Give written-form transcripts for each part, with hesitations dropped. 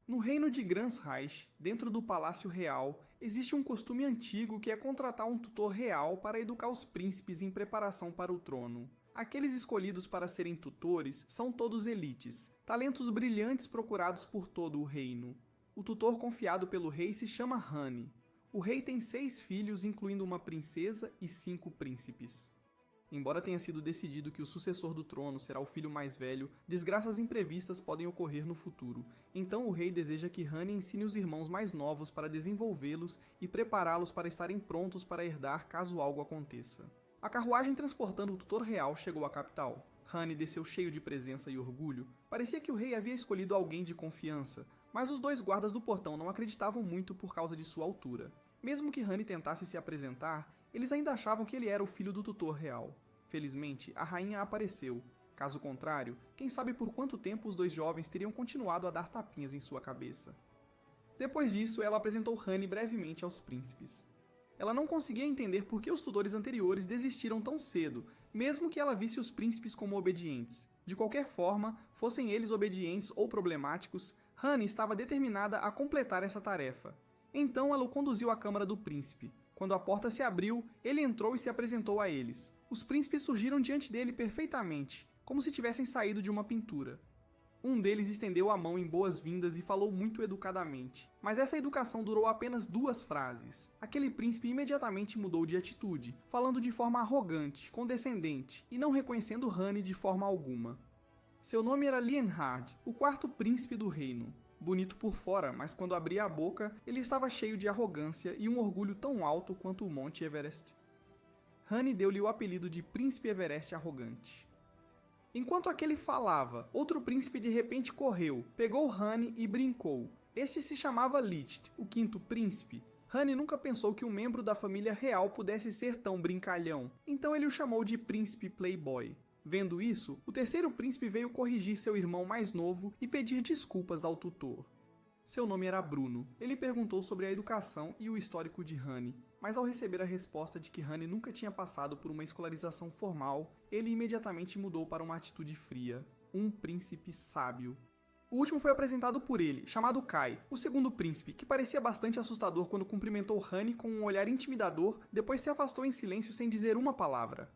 No reino de Gransreich, dentro do Palácio Real, existe um costume antigo que é contratar um tutor real para educar os príncipes em preparação para o trono. Aqueles escolhidos para serem tutores são todos elites, talentos brilhantes procurados por todo o reino. O tutor confiado pelo rei se chama Hane. O rei tem 6 filhos, incluindo uma princesa e 5 príncipes. Embora tenha sido decidido que o sucessor do trono será o filho mais velho, desgraças imprevistas podem ocorrer no futuro, então o rei deseja que Hane ensine os irmãos mais novos para desenvolvê-los e prepará-los para estarem prontos para herdar caso algo aconteça. A carruagem transportando o tutor real chegou à capital. Hane desceu cheio de presença e orgulho. Parecia que o rei havia escolhido alguém de confiança, mas os 2 guardas do portão não acreditavam muito por causa de sua altura. Mesmo que Hane tentasse se apresentar, eles ainda achavam que ele era o filho do tutor real. Felizmente, a rainha apareceu. Caso contrário, quem sabe por quanto tempo os 2 jovens teriam continuado a dar tapinhas em sua cabeça. Depois disso, ela apresentou Hane brevemente aos príncipes. Ela não conseguia entender por que os tutores anteriores desistiram tão cedo, mesmo que ela visse os príncipes como obedientes. De qualquer forma, fossem eles obedientes ou problemáticos, Hane estava determinada a completar essa tarefa. Então ela o conduziu à câmara do príncipe. Quando a porta se abriu, ele entrou e se apresentou a eles. Os príncipes surgiram diante dele perfeitamente, como se tivessem saído de uma pintura. Um deles estendeu a mão em boas-vindas e falou muito educadamente. Mas essa educação durou apenas 2 frases. Aquele príncipe imediatamente mudou de atitude, falando de forma arrogante, condescendente, e não reconhecendo Hane de forma alguma. Seu nome era Lienhard, o 4º príncipe do reino. Bonito por fora, mas quando abria a boca, ele estava cheio de arrogância e um orgulho tão alto quanto o Monte Everest. Hane deu-lhe o apelido de Príncipe Everest Arrogante. Enquanto aquele falava, outro príncipe de repente correu, pegou Hane e brincou. Este se chamava Licht, o 5º príncipe. Hane nunca pensou que um membro da família real pudesse ser tão brincalhão, então ele o chamou de Príncipe Playboy. Vendo isso, o 3º príncipe veio corrigir seu irmão mais novo e pedir desculpas ao tutor. Seu nome era Bruno. Ele perguntou sobre a educação e o histórico de Hane, mas ao receber a resposta de que Hane nunca tinha passado por uma escolarização formal, ele imediatamente mudou para uma atitude fria. Um príncipe sábio. O último foi apresentado por ele, chamado Kai, o 2º príncipe, que parecia bastante assustador quando cumprimentou Hane com um olhar intimidador, depois se afastou em silêncio sem dizer uma palavra.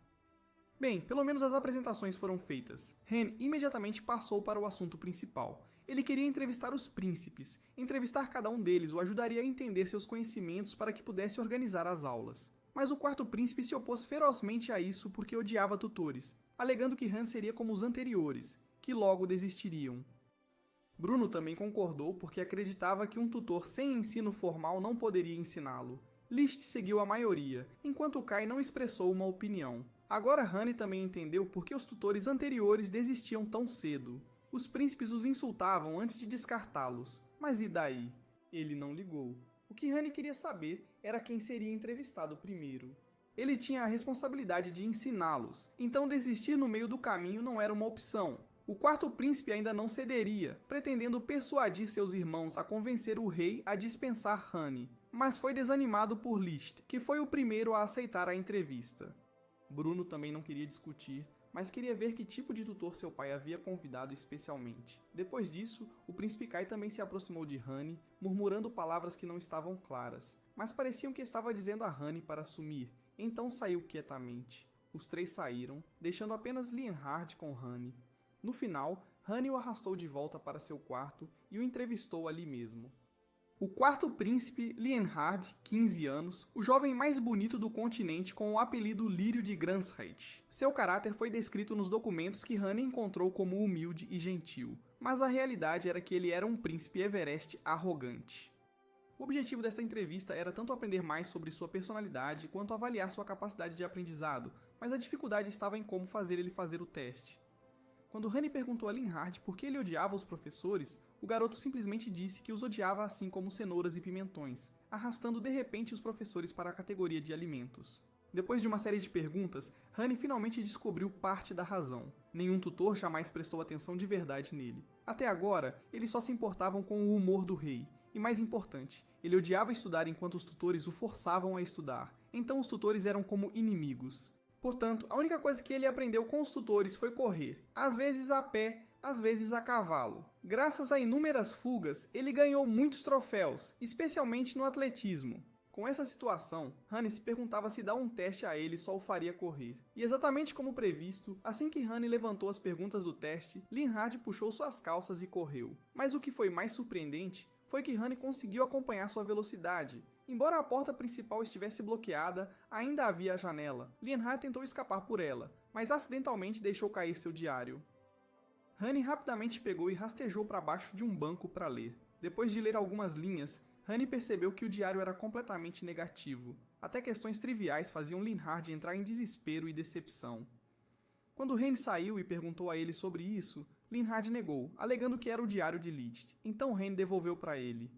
Bem, pelo menos as apresentações foram feitas. Hane imediatamente passou para o assunto principal. Ele queria entrevistar os príncipes. Entrevistar cada um deles o ajudaria a entender seus conhecimentos para que pudesse organizar as aulas. Mas o 4º príncipe se opôs ferozmente a isso porque odiava tutores, alegando que Hane seria como os anteriores, que logo desistiriam. Bruno também concordou porque acreditava que um tutor sem ensino formal não poderia ensiná-lo. Liszt seguiu a maioria, enquanto Kai não expressou uma opinião. Agora Hane também entendeu por que os tutores anteriores desistiam tão cedo. Os príncipes os insultavam antes de descartá-los, mas e daí? Ele não ligou. O que Hane queria saber era quem seria entrevistado primeiro. Ele tinha a responsabilidade de ensiná-los, então desistir no meio do caminho não era uma opção. O 4º príncipe ainda não cederia, pretendendo persuadir seus irmãos a convencer o rei a dispensar Hane, mas foi desanimado por Liszt, que foi o primeiro a aceitar a entrevista. Bruno também não queria discutir, mas queria ver que tipo de tutor seu pai havia convidado especialmente. Depois disso, o príncipe Kai também se aproximou de Hane, murmurando palavras que não estavam claras, mas pareciam que estava dizendo a Hane para sumir, então saiu quietamente. Os 3 saíram, deixando apenas Lienhard com Hane. No final, Hane o arrastou de volta para seu quarto e o entrevistou ali mesmo. O 4º príncipe, Lienhard, 15 anos, o jovem mais bonito do continente com o apelido Lírio de Gransreich. Seu caráter foi descrito nos documentos que Hane encontrou como humilde e gentil, mas a realidade era que ele era um príncipe Everest arrogante. O objetivo desta entrevista era tanto aprender mais sobre sua personalidade quanto avaliar sua capacidade de aprendizado, mas a dificuldade estava em como fazer ele fazer o teste. Quando Hane perguntou a Lienhard por que ele odiava os professores, o garoto simplesmente disse que os odiava assim como cenouras e pimentões, arrastando de repente os professores para a categoria de alimentos. Depois de uma série de perguntas, Hane finalmente descobriu parte da razão. Nenhum tutor jamais prestou atenção de verdade nele. Até agora, eles só se importavam com o humor do rei. E mais importante, ele odiava estudar enquanto os tutores o forçavam a estudar. Então os tutores eram como inimigos. Portanto, a única coisa que ele aprendeu com os tutores foi correr, às vezes a pé, às vezes a cavalo. Graças a inúmeras fugas, ele ganhou muitos troféus, especialmente no atletismo. Com essa situação, Honey se perguntava se dar um teste a ele só o faria correr. E exatamente como previsto, assim que Honey levantou as perguntas do teste, Linhard puxou suas calças e correu. Mas o que foi mais surpreendente foi que Honey conseguiu acompanhar sua velocidade. Embora a porta principal estivesse bloqueada, ainda havia a janela. Linhard tentou escapar por ela, mas acidentalmente deixou cair seu diário. Honey rapidamente pegou e rastejou para baixo de um banco para ler. Depois de ler algumas linhas, Honey percebeu que o diário era completamente negativo. Até questões triviais faziam Linhard entrar em desespero e decepção. Quando Honey saiu e perguntou a ele sobre isso, Linhard negou, alegando que era o diário de Licht. Então Honey devolveu para ele.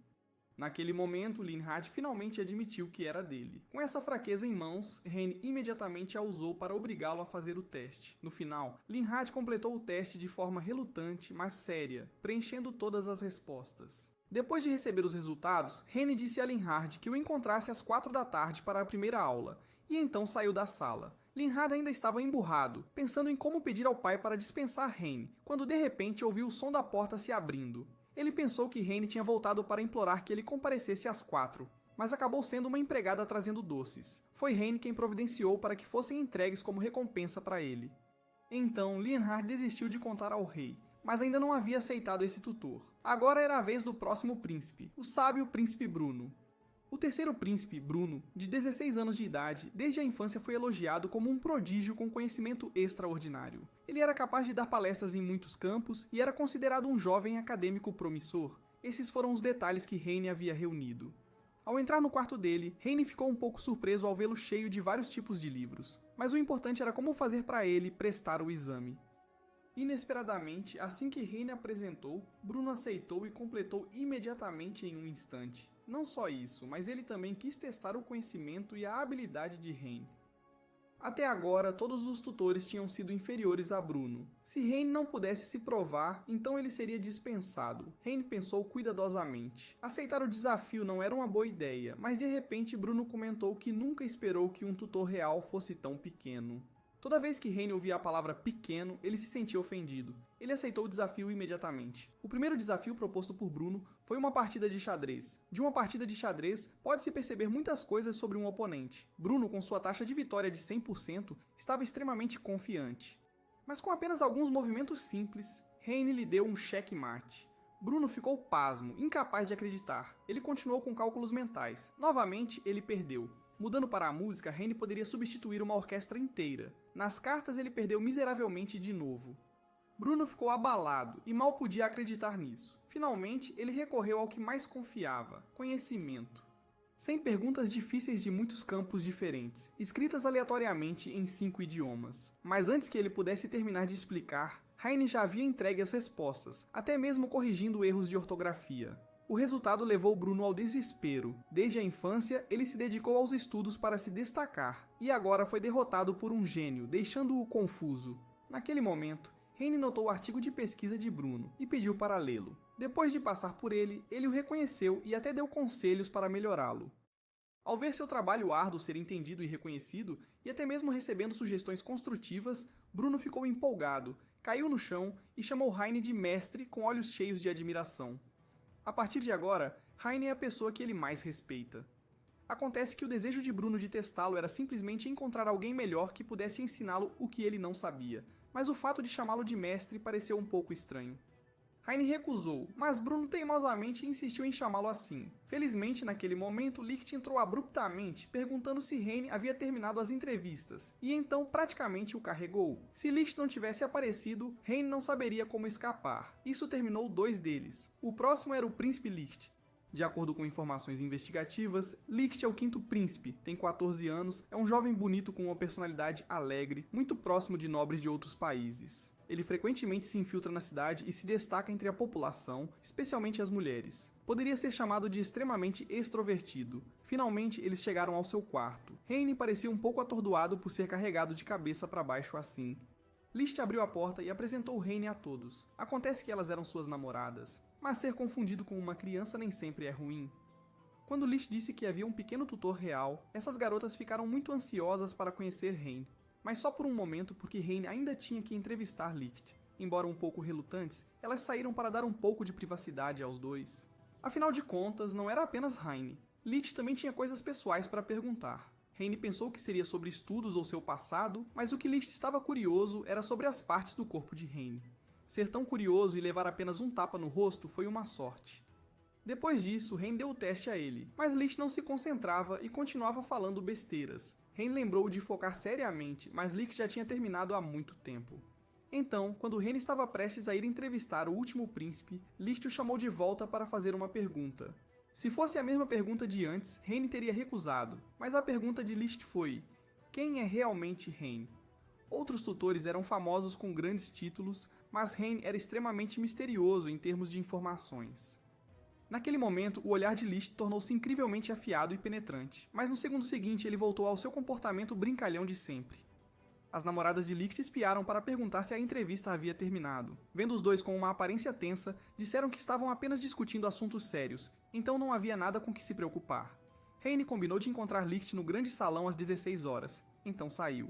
Naquele momento, Linhard finalmente admitiu que era dele. Com essa fraqueza em mãos, Honey imediatamente a usou para obrigá-lo a fazer o teste. No final, Linhard completou o teste de forma relutante, mas séria, preenchendo todas as respostas. Depois de receber os resultados, Honey disse a Linhard que o encontrasse às 4 da tarde para a primeira aula, e então saiu da sala. Linhard ainda estava emburrado, pensando em como pedir ao pai para dispensar Honey, quando de repente ouviu o som da porta se abrindo. Ele pensou que Honey tinha voltado para implorar que ele comparecesse às 4, mas acabou sendo uma empregada trazendo doces. Foi Honey quem providenciou para que fossem entregues como recompensa para ele. Então, Linhard desistiu de contar ao rei, mas ainda não havia aceitado esse tutor. Agora era a vez do próximo príncipe, o sábio príncipe Bruno. O terceiro príncipe, Bruno, de 16 anos de idade, desde a infância foi elogiado como um prodígio com conhecimento extraordinário. Ele era capaz de dar palestras em muitos campos e era considerado um jovem acadêmico promissor. Esses foram os detalhes que Honey havia reunido. Ao entrar no quarto dele, Honey ficou um pouco surpreso ao vê-lo cheio de vários tipos de livros, mas o importante era como fazer para ele prestar o exame. Inesperadamente, assim que Honey apresentou, Bruno aceitou e completou imediatamente em um instante. Não só isso, mas ele também quis testar o conhecimento e a habilidade de Honey. Até agora, todos os tutores tinham sido inferiores a Bruno. Se Honey não pudesse se provar, então ele seria dispensado. Honey pensou cuidadosamente. Aceitar o desafio não era uma boa ideia, mas de repente Bruno comentou que nunca esperou que um tutor real fosse tão pequeno. Toda vez que Honey ouvia a palavra pequeno, ele se sentia ofendido. Ele aceitou o desafio imediatamente. O primeiro desafio proposto por Bruno foi uma partida de xadrez. De uma partida de xadrez, pode-se perceber muitas coisas sobre um oponente. Bruno, com sua taxa de vitória de 100%, estava extremamente confiante. Mas com apenas alguns movimentos simples, Honey lhe deu um checkmate. Bruno ficou pasmo, incapaz de acreditar. Ele continuou com cálculos mentais. Novamente, ele perdeu. Mudando para a música, Honey poderia substituir uma orquestra inteira. Nas cartas, ele perdeu miseravelmente de novo. Bruno ficou abalado e mal podia acreditar nisso. Finalmente, ele recorreu ao que mais confiava: conhecimento. 100 perguntas difíceis de muitos campos diferentes, escritas aleatoriamente em 5 idiomas. Mas antes que ele pudesse terminar de explicar, Honey já havia entregue as respostas, até mesmo corrigindo erros de ortografia. O resultado levou Bruno ao desespero. Desde a infância, ele se dedicou aos estudos para se destacar, e agora foi derrotado por um gênio, deixando-o confuso. Naquele momento, Honey notou o artigo de pesquisa de Bruno e pediu para lê-lo. Depois de passar por ele, ele o reconheceu e até deu conselhos para melhorá-lo. Ao ver seu trabalho árduo ser entendido e reconhecido, e até mesmo recebendo sugestões construtivas, Bruno ficou empolgado, caiu no chão e chamou Honey de mestre com olhos cheios de admiração. A partir de agora, Honey é a pessoa que ele mais respeita. Acontece que o desejo de Bruno de testá-lo era simplesmente encontrar alguém melhor que pudesse ensiná-lo o que ele não sabia, mas o fato de chamá-lo de mestre pareceu um pouco estranho. Honey recusou, mas Bruno teimosamente insistiu em chamá-lo assim. Felizmente, naquele momento, Licht entrou abruptamente, perguntando se Honey havia terminado as entrevistas, e então praticamente o carregou. Se Licht não tivesse aparecido, Honey não saberia como escapar. Isso terminou 2 deles. O próximo era o príncipe Licht. De acordo com informações investigativas, Licht é o 5º príncipe, tem 14 anos, é um jovem bonito com uma personalidade alegre, muito próximo de nobres de outros países. Ele frequentemente se infiltra na cidade e se destaca entre a população, especialmente as mulheres. Poderia ser chamado de extremamente extrovertido. Finalmente, eles chegaram ao seu quarto. Honey parecia um pouco atordoado por ser carregado de cabeça para baixo assim. Licht abriu a porta e apresentou Honey a todos. Acontece que elas eram suas namoradas, mas ser confundido com uma criança nem sempre é ruim. Quando Licht disse que havia um pequeno tutor real, essas garotas ficaram muito ansiosas para conhecer Honey. Mas só por um momento, porque Honey ainda tinha que entrevistar Licht. Embora um pouco relutantes, elas saíram para dar um pouco de privacidade aos dois. Afinal de contas, não era apenas Heine. Licht também tinha coisas pessoais para perguntar. Heine pensou que seria sobre estudos ou seu passado, mas o que Licht estava curioso era sobre as partes do corpo de Heine. Ser tão curioso e levar apenas um tapa no rosto foi uma sorte. Depois disso, Heine deu o teste a ele, mas Licht não se concentrava e continuava falando besteiras. Heine lembrou de focar seriamente, mas Licht já tinha terminado há muito tempo. Então, quando Heine estava prestes a ir entrevistar o último príncipe, Licht o chamou de volta para fazer uma pergunta. Se fosse a mesma pergunta de antes, Heine teria recusado, mas a pergunta de Licht foi: quem é realmente Heine? Outros tutores eram famosos com grandes títulos, mas Heine era extremamente misterioso em termos de informações. Naquele momento, o olhar de Licht tornou-se incrivelmente afiado e penetrante, mas no segundo seguinte ele voltou ao seu comportamento brincalhão de sempre. As namoradas de Licht espiaram para perguntar se a entrevista havia terminado. Vendo os dois com uma aparência tensa, disseram que estavam apenas discutindo assuntos sérios, então não havia nada com que se preocupar. Heine combinou de encontrar Licht no grande salão às 16 horas, então saiu.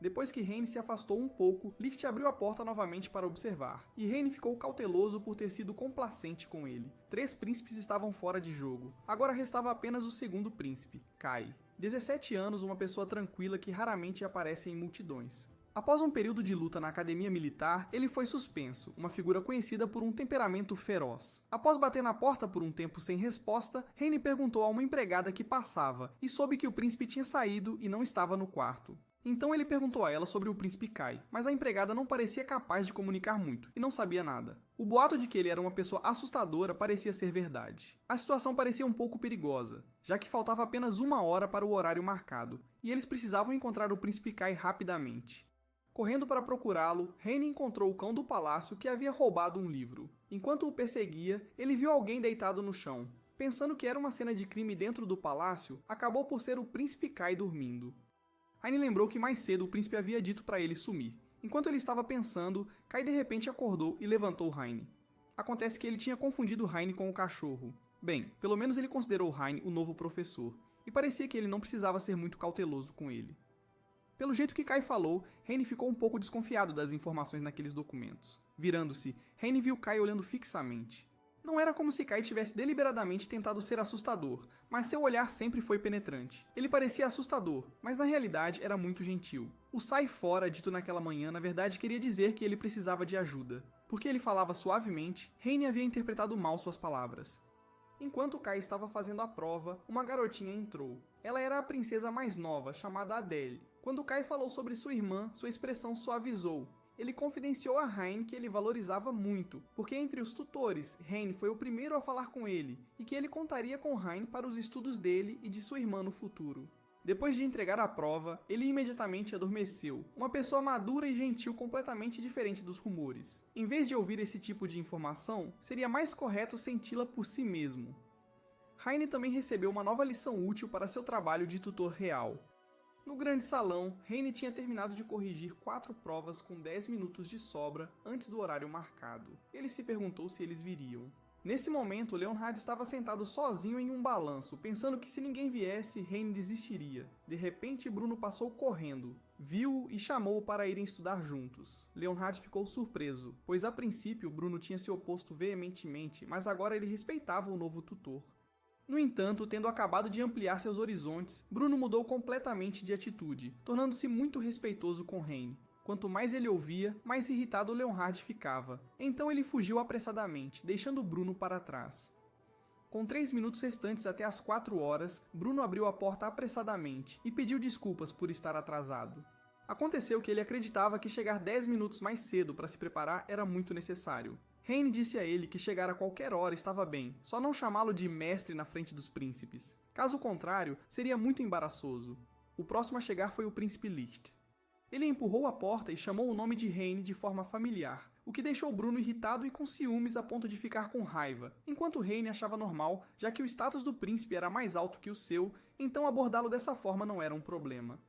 Depois que Heine se afastou um pouco, Licht abriu a porta novamente para observar, e Heine ficou cauteloso por ter sido complacente com ele. 3 príncipes estavam fora de jogo. Agora restava apenas o segundo príncipe, Kai. 17 anos, uma pessoa tranquila que raramente aparece em multidões. Após um período de luta na academia militar, ele foi suspenso, uma figura conhecida por um temperamento feroz. Após bater na porta por um tempo sem resposta, Heine perguntou a uma empregada que passava, e soube que o príncipe tinha saído e não estava no quarto. Então ele perguntou a ela sobre o príncipe Kai, mas a empregada não parecia capaz de comunicar muito, e não sabia nada. O boato de que ele era uma pessoa assustadora parecia ser verdade. A situação parecia um pouco perigosa, já que faltava apenas 1 hora para o horário marcado, e eles precisavam encontrar o príncipe Kai rapidamente. Correndo para procurá-lo, Heine encontrou o cão do palácio que havia roubado um livro. Enquanto o perseguia, ele viu alguém deitado no chão. Pensando que era uma cena de crime dentro do palácio, acabou por ser o príncipe Kai dormindo. Heine lembrou que mais cedo o príncipe havia dito para ele sumir. Enquanto ele estava pensando, Kai de repente acordou e levantou Heine. Acontece que ele tinha confundido Heine com o cachorro. Bem, pelo menos ele considerou Heine o novo professor, e parecia que ele não precisava ser muito cauteloso com ele. Pelo jeito que Kai falou, Heine ficou um pouco desconfiado das informações naqueles documentos. Virando-se, Heine viu Kai olhando fixamente. Não era como se Kai tivesse deliberadamente tentado ser assustador, mas seu olhar sempre foi penetrante. Ele parecia assustador, mas na realidade era muito gentil. O sai fora dito naquela manhã na verdade queria dizer que ele precisava de ajuda. Porque ele falava suavemente, Heine havia interpretado mal suas palavras. Enquanto Kai estava fazendo a prova, uma garotinha entrou. Ela era a princesa mais nova, chamada Adele. Quando Kai falou sobre sua irmã, sua expressão suavizou. Ele confidenciou a Heine que ele valorizava muito, porque entre os tutores, Heine foi o primeiro a falar com ele, e que ele contaria com Heine para os estudos dele e de sua irmã no futuro. Depois de entregar a prova, ele imediatamente adormeceu, uma pessoa madura e gentil completamente diferente dos rumores. Em vez de ouvir esse tipo de informação, seria mais correto senti-la por si mesmo. Heine também recebeu uma nova lição útil para seu trabalho de tutor real. No grande salão, Heine tinha terminado de corrigir 4 provas com 10 minutos de sobra antes do horário marcado. Ele se perguntou se eles viriam. Nesse momento, Leonhard estava sentado sozinho em um balanço, pensando que se ninguém viesse, Heine desistiria. De repente, Bruno passou correndo, viu-o e chamou-o para irem estudar juntos. Leonhard ficou surpreso, pois a princípio Bruno tinha se oposto veementemente, mas agora ele respeitava o novo tutor. No entanto, tendo acabado de ampliar seus horizontes, Bruno mudou completamente de atitude, tornando-se muito respeitoso com Heine. Quanto mais ele ouvia, mais irritado Leonhard ficava. Então ele fugiu apressadamente, deixando Bruno para trás. Com 3 minutos restantes até as 4 horas, Bruno abriu a porta apressadamente e pediu desculpas por estar atrasado. Aconteceu que ele acreditava que chegar 10 minutos mais cedo para se preparar era muito necessário. Heine disse a ele que chegar a qualquer hora estava bem, só não chamá-lo de mestre na frente dos príncipes. Caso contrário, seria muito embaraçoso. O próximo a chegar foi o príncipe Licht. Ele empurrou a porta e chamou o nome de Heine de forma familiar, o que deixou Bruno irritado e com ciúmes a ponto de ficar com raiva, enquanto Heine achava normal, já que o status do príncipe era mais alto que o seu, então abordá-lo dessa forma não era um problema.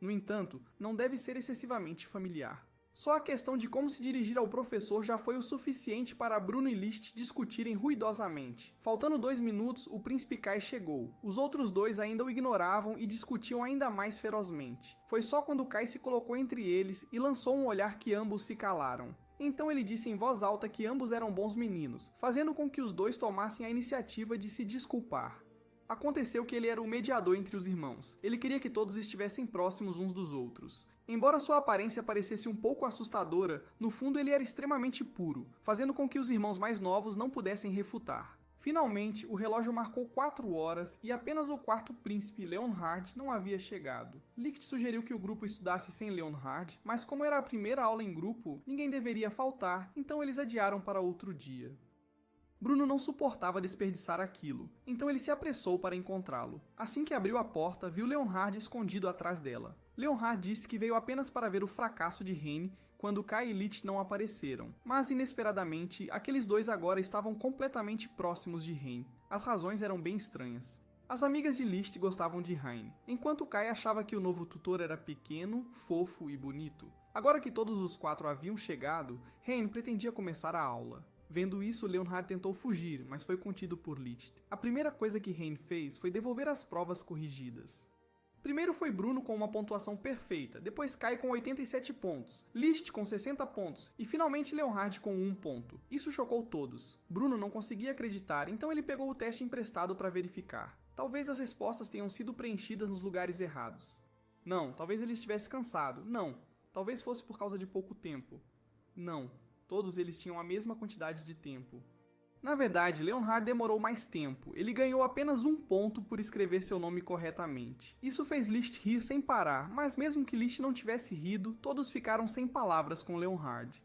No entanto, não deve ser excessivamente familiar. Só a questão de como se dirigir ao professor já foi o suficiente para Bruno e Licht discutirem ruidosamente. Faltando 2 minutos, o príncipe Kai chegou. Os outros dois ainda o ignoravam e discutiam ainda mais ferozmente. Foi só quando Kai se colocou entre eles e lançou um olhar que ambos se calaram. Então ele disse em voz alta que ambos eram bons meninos, fazendo com que os dois tomassem a iniciativa de se desculpar. Aconteceu que ele era o mediador entre os irmãos. Ele queria que todos estivessem próximos uns dos outros. Embora sua aparência parecesse um pouco assustadora, no fundo ele era extremamente puro, fazendo com que os irmãos mais novos não pudessem refutar. Finalmente, o relógio marcou 4 horas e apenas o quarto príncipe, Leonhard, não havia chegado. Licht sugeriu que o grupo estudasse sem Leonhard, mas como era a primeira aula em grupo, ninguém deveria faltar, então eles adiaram para outro dia. Bruno não suportava desperdiçar aquilo, então ele se apressou para encontrá-lo. Assim que abriu a porta, viu Leonhard escondido atrás dela. Leonhard disse que veio apenas para ver o fracasso de Reine quando Kai e Licht não apareceram, mas inesperadamente, aqueles dois agora estavam completamente próximos de Reine. As razões eram bem estranhas. As amigas de Licht gostavam de Reine, enquanto Kai achava que o novo tutor era pequeno, fofo e bonito. Agora que todos os 4 haviam chegado, Reine pretendia começar a aula. Vendo isso, Leonhard tentou fugir, mas foi contido por Licht. A primeira coisa que Reine fez foi devolver as provas corrigidas. Primeiro foi Bruno com uma pontuação perfeita, depois Kai com 87 pontos, Licht com 60 pontos e finalmente Leonhard com 1 ponto. Isso chocou todos. Bruno não conseguia acreditar, então ele pegou o teste emprestado para verificar. Talvez as respostas tenham sido preenchidas nos lugares errados. Não, talvez ele estivesse cansado. Não, talvez fosse por causa de pouco tempo. Não, todos eles tinham a mesma quantidade de tempo. Na verdade, Leonhard demorou mais tempo. Ele ganhou apenas 1 ponto por escrever seu nome corretamente. Isso fez Licht rir sem parar, mas mesmo que Licht não tivesse rido, todos ficaram sem palavras com Leonhard.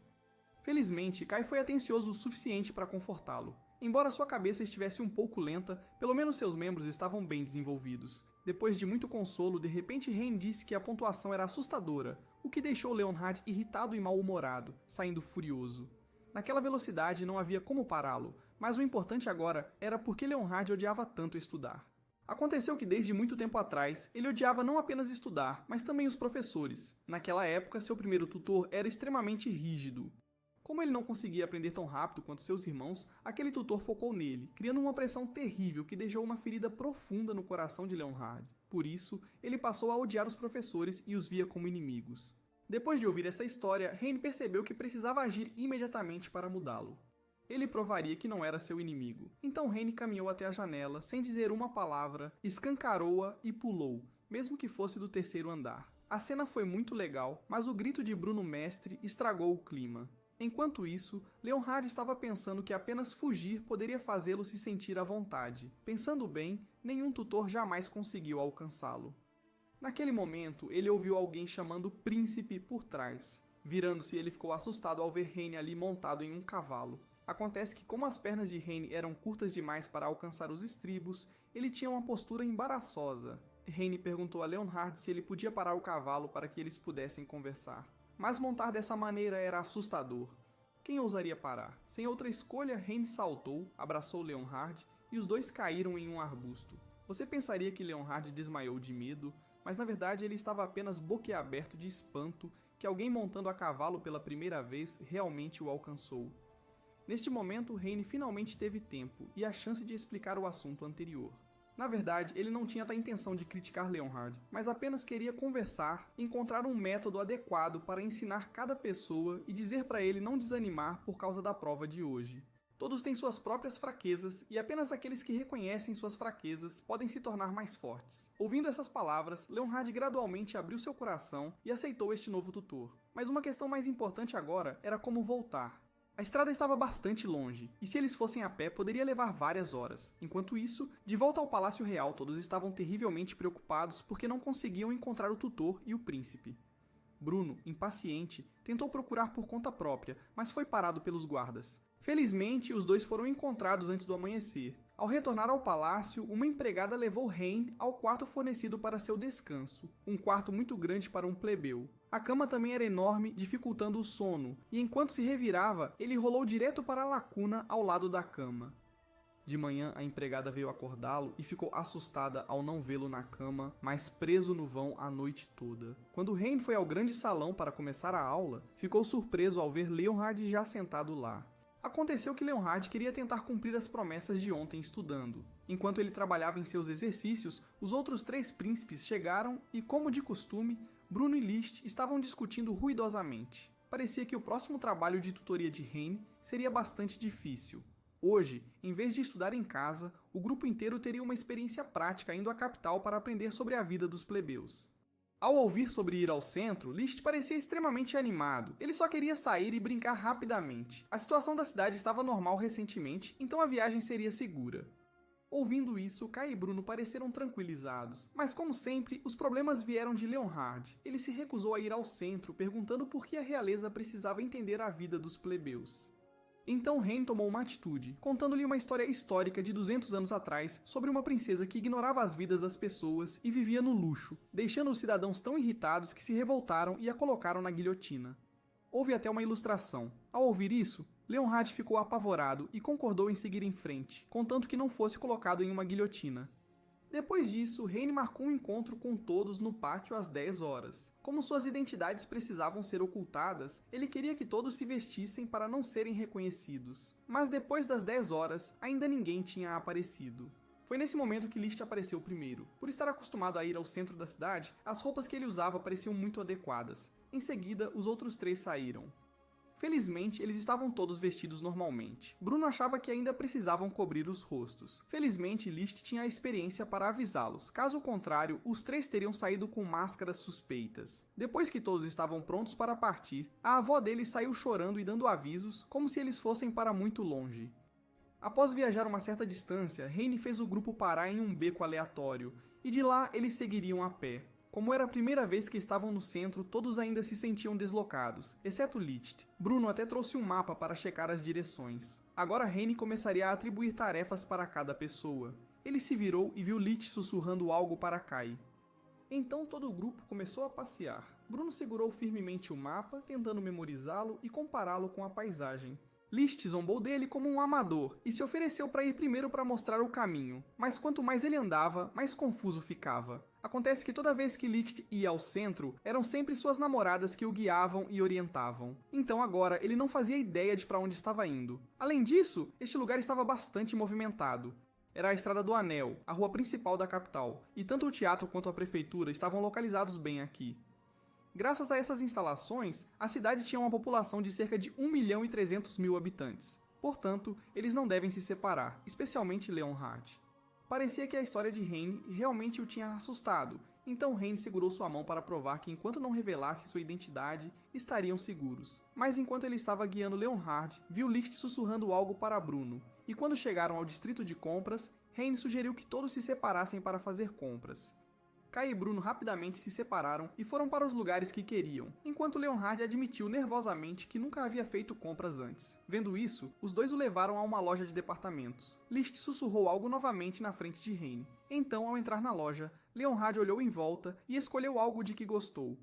Felizmente, Kai foi atencioso o suficiente para confortá-lo. Embora sua cabeça estivesse um pouco lenta, pelo menos seus membros estavam bem desenvolvidos. Depois de muito consolo, de repente Reine disse que a pontuação era assustadora, o que deixou Leonhard irritado e mal-humorado, saindo furioso. Naquela velocidade não havia como pará-lo, mas o importante agora era porque Leonhard odiava tanto estudar. Aconteceu que desde muito tempo atrás, ele odiava não apenas estudar, mas também os professores. Naquela época, seu primeiro tutor era extremamente rígido. Como ele não conseguia aprender tão rápido quanto seus irmãos, aquele tutor focou nele, criando uma pressão terrível que deixou uma ferida profunda no coração de Leonhard. Por isso, ele passou a odiar os professores e os via como inimigos. Depois de ouvir essa história, Reine percebeu que precisava agir imediatamente para mudá-lo. Ele provaria que não era seu inimigo. Então Reine caminhou até a janela, sem dizer uma palavra, escancarou-a e pulou, mesmo que fosse do 3º andar. A cena foi muito legal, mas o grito de Bruno Mestre estragou o clima. Enquanto isso, Leonhard estava pensando que apenas fugir poderia fazê-lo se sentir à vontade. Pensando bem, nenhum tutor jamais conseguiu alcançá-lo. Naquele momento, ele ouviu alguém chamando Príncipe por trás. Virando-se, ele ficou assustado ao ver Reine ali montado em um cavalo. Acontece que, como as pernas de Reine eram curtas demais para alcançar os estribos, ele tinha uma postura embaraçosa. Reine perguntou a Leonhard se ele podia parar o cavalo para que eles pudessem conversar. Mas montar dessa maneira era assustador. Quem ousaria parar? Sem outra escolha, Reine saltou, abraçou Leonhard e os dois caíram em um arbusto. Você pensaria que Leonhard desmaiou de medo, mas na verdade ele estava apenas boquiaberto de espanto que alguém montando a cavalo pela primeira vez realmente o alcançou. Neste momento, Reine finalmente teve tempo e a chance de explicar o assunto anterior. Na verdade, ele não tinha a intenção de criticar Leonhard, mas apenas queria conversar, encontrar um método adequado para ensinar cada pessoa e dizer para ele não desanimar por causa da prova de hoje. Todos têm suas próprias fraquezas e apenas aqueles que reconhecem suas fraquezas podem se tornar mais fortes. Ouvindo essas palavras, Leonhard gradualmente abriu seu coração e aceitou este novo tutor. Mas uma questão mais importante agora era como voltar. A estrada estava bastante longe, e se eles fossem a pé poderia levar várias horas. Enquanto isso, de volta ao Palácio Real todos estavam terrivelmente preocupados porque não conseguiam encontrar o tutor e o príncipe. Bruno, impaciente, tentou procurar por conta própria, mas foi parado pelos guardas. Felizmente, os dois foram encontrados antes do amanhecer. Ao retornar ao palácio, uma empregada levou Reine ao quarto fornecido para seu descanso, um quarto muito grande para um plebeu. A cama também era enorme, dificultando o sono, e enquanto se revirava, ele rolou direto para a lacuna ao lado da cama. De manhã, a empregada veio acordá-lo e ficou assustada ao não vê-lo na cama, mas preso no vão a noite toda. Quando Reine foi ao grande salão para começar a aula, ficou surpreso ao ver Leonhard já sentado lá. Aconteceu que Leonhard queria tentar cumprir as promessas de ontem estudando. Enquanto ele trabalhava em seus exercícios, os outros 3 príncipes chegaram e, como de costume, Bruno e Licht estavam discutindo ruidosamente. parecia que o próximo trabalho de tutoria de Reine seria bastante difícil. Hoje, em vez de estudar em casa, o grupo inteiro teria uma experiência prática indo à capital para aprender sobre a vida dos plebeus. Ao ouvir sobre ir ao centro, Liszt parecia extremamente animado. Ele só queria sair e brincar rapidamente. A situação da cidade estava normal recentemente, então a viagem seria segura. Ouvindo isso, Kai e Bruno pareceram tranquilizados, mas como sempre, os problemas vieram de Leonhard. Ele se recusou a ir ao centro, perguntando por que a realeza precisava entender a vida dos plebeus. Então Reine tomou uma atitude, contando-lhe uma história histórica de 200 anos atrás sobre uma princesa que ignorava as vidas das pessoas e vivia no luxo, deixando os cidadãos tão irritados que se revoltaram e a colocaram na guilhotina. Houve até uma ilustração. Ao ouvir isso, Leonhard ficou apavorado e concordou em seguir em frente, contanto que não fosse colocado em uma guilhotina. Depois disso, Reine marcou um encontro com todos no pátio às 10 horas. Como suas identidades precisavam ser ocultadas, ele queria que todos se vestissem para não serem reconhecidos. Mas depois das 10 horas, ainda ninguém tinha aparecido. Foi nesse momento que Liszt apareceu primeiro. Por estar acostumado a ir ao centro da cidade, as roupas que ele usava pareciam muito adequadas. Em seguida, os outros três saíram. Felizmente, eles estavam todos vestidos normalmente. Bruno achava que ainda precisavam cobrir os rostos. Felizmente, Liszt tinha a experiência para avisá-los. Caso contrário, os três teriam saído com máscaras suspeitas. Depois que todos estavam prontos para partir, a avó deles saiu chorando e dando avisos, como se eles fossem para muito longe. Após viajar uma certa distância, Reine fez o grupo parar em um beco aleatório, e de lá eles seguiriam a pé. Como era a primeira vez que estavam no centro, todos ainda se sentiam deslocados, exceto Liszt. Bruno até trouxe um mapa para checar as direções. Agora Reine começaria a atribuir tarefas para cada pessoa. Ele se virou e viu Liszt sussurrando algo para Kai. Então todo o grupo começou a passear. Bruno segurou firmemente o mapa, tentando memorizá-lo e compará-lo com a paisagem. Liszt zombou dele como um amador e se ofereceu para ir primeiro para mostrar o caminho, mas quanto mais ele andava, mais confuso ficava. Acontece que toda vez que Liszt ia ao centro, eram sempre suas namoradas que o guiavam e orientavam. Então agora ele não fazia ideia de para onde estava indo. Além disso, este lugar estava bastante movimentado. Era a Estrada do Anel, a rua principal da capital, e tanto o teatro quanto a prefeitura estavam localizados bem aqui. Graças a essas instalações, a cidade tinha uma população de cerca de 1.300.000 habitantes. Portanto, eles não devem se separar, especialmente Leonhard. Parecia que a história de Reine realmente o tinha assustado, então Reine segurou sua mão para provar que enquanto não revelasse sua identidade, estariam seguros. Mas enquanto ele estava guiando Leonhard, viu Liszt sussurrando algo para Bruno, e quando chegaram ao distrito de compras, Reine sugeriu que todos se separassem para fazer compras. Kai e Bruno rapidamente se separaram e foram para os lugares que queriam, enquanto Leonhard admitiu nervosamente que nunca havia feito compras antes. Vendo isso, os dois o levaram a uma loja de departamentos. Liszt sussurrou algo novamente na frente de Reine. Então, ao entrar na loja, Leonhard olhou em volta e escolheu algo de que gostou.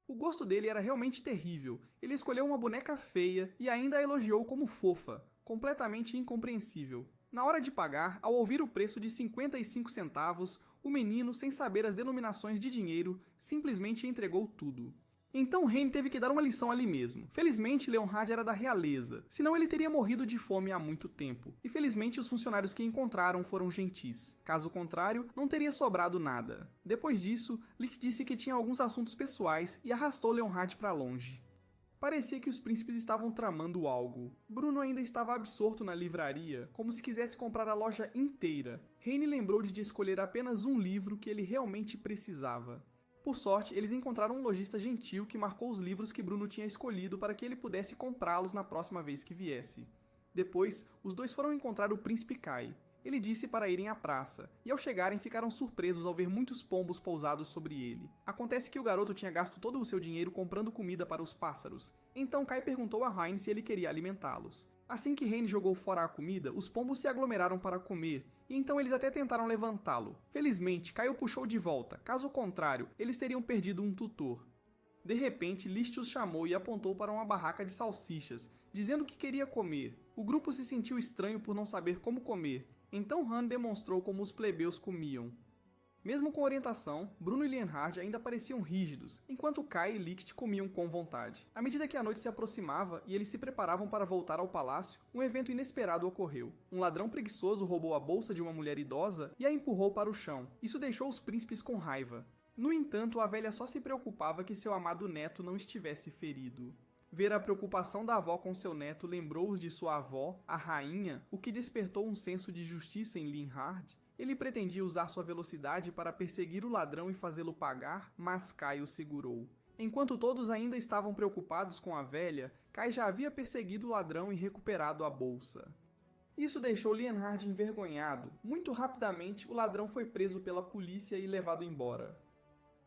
O gosto dele era realmente terrível. Ele escolheu uma boneca feia e ainda a elogiou como fofa, completamente incompreensível. Na hora de pagar, ao ouvir o preço de 55 centavos, o menino, sem saber as denominações de dinheiro, simplesmente entregou tudo. Então Reine teve que dar uma lição ali mesmo. Felizmente Leonhard era da realeza, senão ele teria morrido de fome há muito tempo. E felizmente os funcionários que encontraram foram gentis. Caso contrário, não teria sobrado nada. Depois disso, Liszt disse que tinha alguns assuntos pessoais e arrastou Leonhard para longe. Parecia que os príncipes estavam tramando algo. Bruno ainda estava absorto na livraria, como se quisesse comprar a loja inteira. Reine lembrou de escolher apenas um livro que ele realmente precisava. Por sorte, eles encontraram um lojista gentil que marcou os livros que Bruno tinha escolhido para que ele pudesse comprá-los na próxima vez que viesse. Depois, os dois foram encontrar o príncipe Kai. Ele disse para irem à praça, e ao chegarem ficaram surpresos ao ver muitos pombos pousados sobre ele. Acontece que o garoto tinha gasto todo o seu dinheiro comprando comida para os pássaros, então Kai perguntou a Reine se ele queria alimentá-los. Assim que Reine jogou fora a comida, os pombos se aglomeraram para comer, e então eles até tentaram levantá-lo. Felizmente, Kai o puxou de volta, caso contrário, eles teriam perdido um tutor. De repente, Liszt os chamou e apontou para uma barraca de salsichas, dizendo que queria comer. O grupo se sentiu estranho por não saber como comer, então Han demonstrou como os plebeus comiam. Mesmo com orientação, Bruno e Leonhard ainda pareciam rígidos, enquanto Kai e Liszt comiam com vontade. À medida que a noite se aproximava e eles se preparavam para voltar ao palácio, um evento inesperado ocorreu. Um ladrão preguiçoso roubou a bolsa de uma mulher idosa e a empurrou para o chão. Isso deixou os príncipes com raiva. No entanto, a velha só se preocupava que seu amado neto não estivesse ferido. Ver a preocupação da avó com seu neto lembrou-os de sua avó, a rainha, o que despertou um senso de justiça em Linhard. Ele pretendia usar sua velocidade para perseguir o ladrão e fazê-lo pagar, mas Kai o segurou. Enquanto todos ainda estavam preocupados com a velha, Kai já havia perseguido o ladrão e recuperado a bolsa. Isso deixou Linhard envergonhado. Muito rapidamente, o ladrão foi preso pela polícia e levado embora.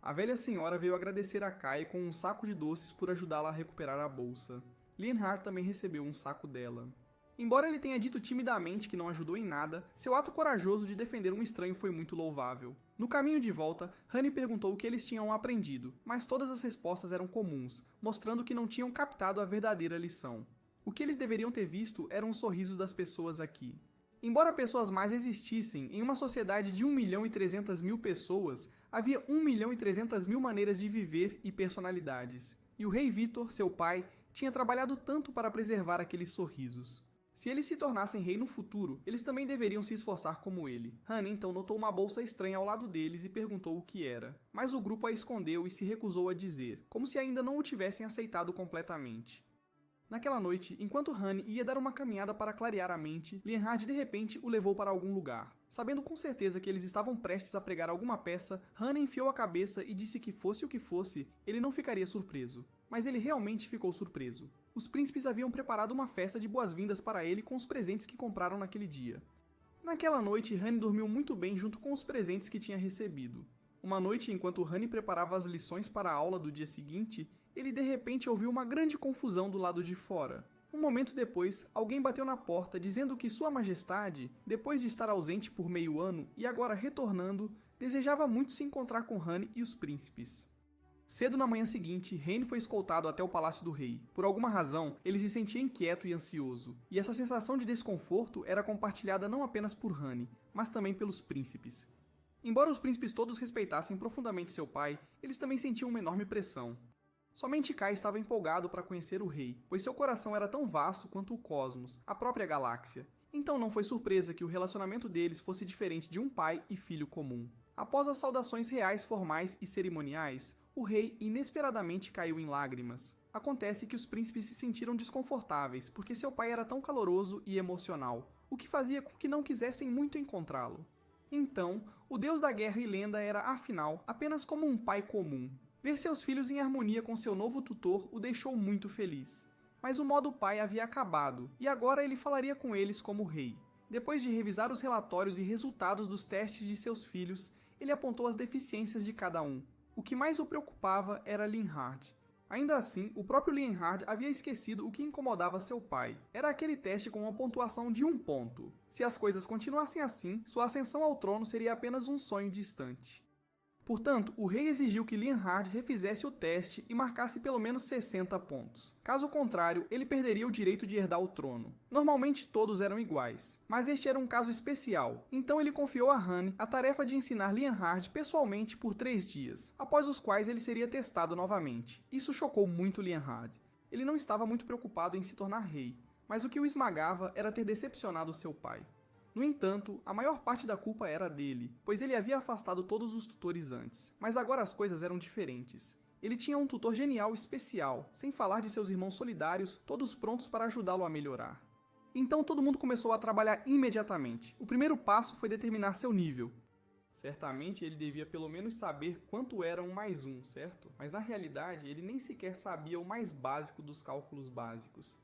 A velha senhora veio agradecer a Kai com um saco de doces por ajudá-la a recuperar a bolsa. Linhard também recebeu um saco dela. Embora ele tenha dito timidamente que não ajudou em nada, seu ato corajoso de defender um estranho foi muito louvável. No caminho de volta, Honey perguntou o que eles tinham aprendido, mas todas as respostas eram comuns, mostrando que não tinham captado a verdadeira lição. O que eles deveriam ter visto eram os sorrisos das pessoas aqui. Embora pessoas mais existissem, em uma sociedade de 1.300.000 pessoas, havia 1.300.000 maneiras de viver e personalidades. E o rei Vitor, seu pai, tinha trabalhado tanto para preservar aqueles sorrisos. Se eles se tornassem rei no futuro, eles também deveriam se esforçar como ele. Honey então notou uma bolsa estranha ao lado deles e perguntou o que era. Mas o grupo a escondeu e se recusou a dizer, como se ainda não o tivessem aceitado completamente. Naquela noite, enquanto Honey ia dar uma caminhada para clarear a mente, Linhard de repente o levou para algum lugar. Sabendo com certeza que eles estavam prestes a pregar alguma peça, Honey enfiou a cabeça e disse que fosse o que fosse, ele não ficaria surpreso. Mas ele realmente ficou surpreso. Os príncipes haviam preparado uma festa de boas-vindas para ele com os presentes que compraram naquele dia. Naquela noite, Honey dormiu muito bem junto com os presentes que tinha recebido. Uma noite, enquanto Honey preparava as lições para a aula do dia seguinte, ele de repente ouviu uma grande confusão do lado de fora. Um momento depois, alguém bateu na porta dizendo que Sua Majestade, depois de estar ausente por meio ano e agora retornando, desejava muito se encontrar com Honey e os príncipes. Cedo na manhã seguinte, Honey foi escoltado até o palácio do rei. Por alguma razão, ele se sentia inquieto e ansioso, e essa sensação de desconforto era compartilhada não apenas por Honey, mas também pelos príncipes. Embora os príncipes todos respeitassem profundamente seu pai, eles também sentiam uma enorme pressão. Somente Kai estava empolgado para conhecer o rei, pois seu coração era tão vasto quanto o cosmos, a própria galáxia. Então não foi surpresa que o relacionamento deles fosse diferente de um pai e filho comum. Após as saudações reais, formais e cerimoniais, o rei inesperadamente caiu em lágrimas. Acontece que os príncipes se sentiram desconfortáveis, porque seu pai era tão caloroso e emocional, o que fazia com que não quisessem muito encontrá-lo. Então, o deus da guerra e lenda era, afinal, apenas como um pai comum. Ver seus filhos em harmonia com seu novo tutor o deixou muito feliz. Mas o modo pai havia acabado, e agora ele falaria com eles como rei. Depois de revisar os relatórios e resultados dos testes de seus filhos, ele apontou as deficiências de cada um. O que mais o preocupava era Linhard. Ainda assim, o próprio Linhard havia esquecido o que incomodava seu pai. Era aquele teste com uma pontuação de 1 ponto. Se as coisas continuassem assim, sua ascensão ao trono seria apenas um sonho distante. Portanto, o rei exigiu que Linhard refizesse o teste e marcasse pelo menos 60 pontos. Caso contrário, ele perderia o direito de herdar o trono. Normalmente todos eram iguais, mas este era um caso especial, então ele confiou a Honey a tarefa de ensinar Linhard pessoalmente por 3 dias, após os quais ele seria testado novamente. Isso chocou muito Linhard. Ele não estava muito preocupado em se tornar rei, mas o que o esmagava era ter decepcionado seu pai. No entanto, a maior parte da culpa era dele, pois ele havia afastado todos os tutores antes. Mas agora as coisas eram diferentes. Ele tinha um tutor genial especial, sem falar de seus irmãos solidários, todos prontos para ajudá-lo a melhorar. Então todo mundo começou a trabalhar imediatamente. O primeiro passo foi determinar seu nível. Certamente ele devia pelo menos saber quanto era 1 mais 1, certo? Mas na realidade ele nem sequer sabia o mais básico dos cálculos básicos.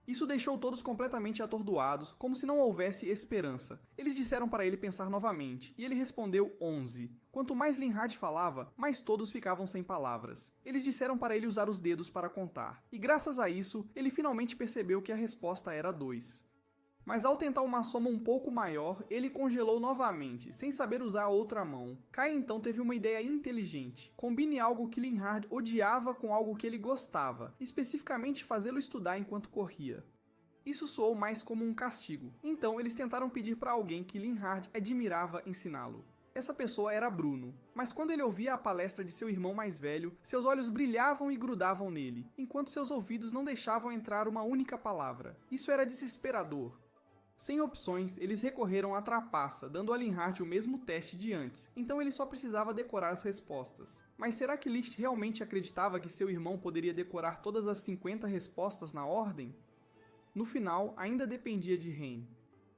Isso deixou todos completamente atordoados, como se não houvesse esperança. Eles disseram para ele pensar novamente, e ele respondeu 11. Quanto mais Linhard falava, mais todos ficavam sem palavras. Eles disseram para ele usar os dedos para contar, e graças a isso, ele finalmente percebeu que a resposta era 2. Mas ao tentar uma soma um pouco maior, ele congelou novamente, sem saber usar a outra mão. Kai então teve uma ideia inteligente. Combine algo que Linhard odiava com algo que ele gostava, especificamente fazê-lo estudar enquanto corria. Isso soou mais como um castigo, então eles tentaram pedir para alguém que Linhard admirava ensiná-lo. Essa pessoa era Bruno, mas quando ele ouvia a palestra de seu irmão mais velho, seus olhos brilhavam e grudavam nele, enquanto seus ouvidos não deixavam entrar uma única palavra. Isso era desesperador. Sem opções, eles recorreram à trapaça, dando a Linhardt o mesmo teste de antes, então ele só precisava decorar as respostas. Mas será que Liszt realmente acreditava que seu irmão poderia decorar todas as 50 respostas na ordem? No final, ainda dependia de Heine.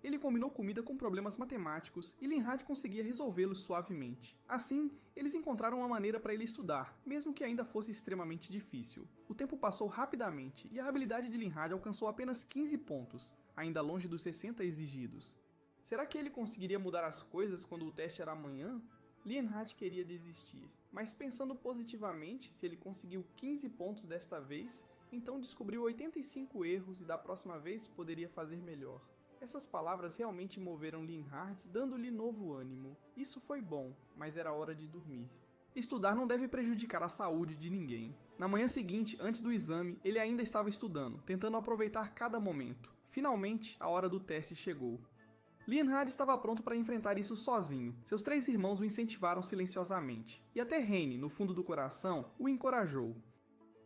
Ele combinou comida com problemas matemáticos e Linhardt conseguia resolvê-los suavemente. Assim, eles encontraram uma maneira para ele estudar, mesmo que ainda fosse extremamente difícil. O tempo passou rapidamente e a habilidade de Linhardt alcançou apenas 15 pontos, ainda longe dos 60 exigidos. Será que ele conseguiria mudar as coisas quando o teste era amanhã? Linhardt queria desistir, mas pensando positivamente, se ele conseguiu 15 pontos desta vez, então descobriu 85 erros e da próxima vez poderia fazer melhor. Essas palavras realmente moveram Linhardt, dando-lhe novo ânimo. Isso foi bom, mas era hora de dormir. Estudar não deve prejudicar a saúde de ninguém. Na manhã seguinte, antes do exame, ele ainda estava estudando, tentando aproveitar cada momento. Finalmente, a hora do teste chegou. Linhardt estava pronto para enfrentar isso sozinho. Seus 3 irmãos o incentivaram silenciosamente, e até Heine, no fundo do coração, o encorajou.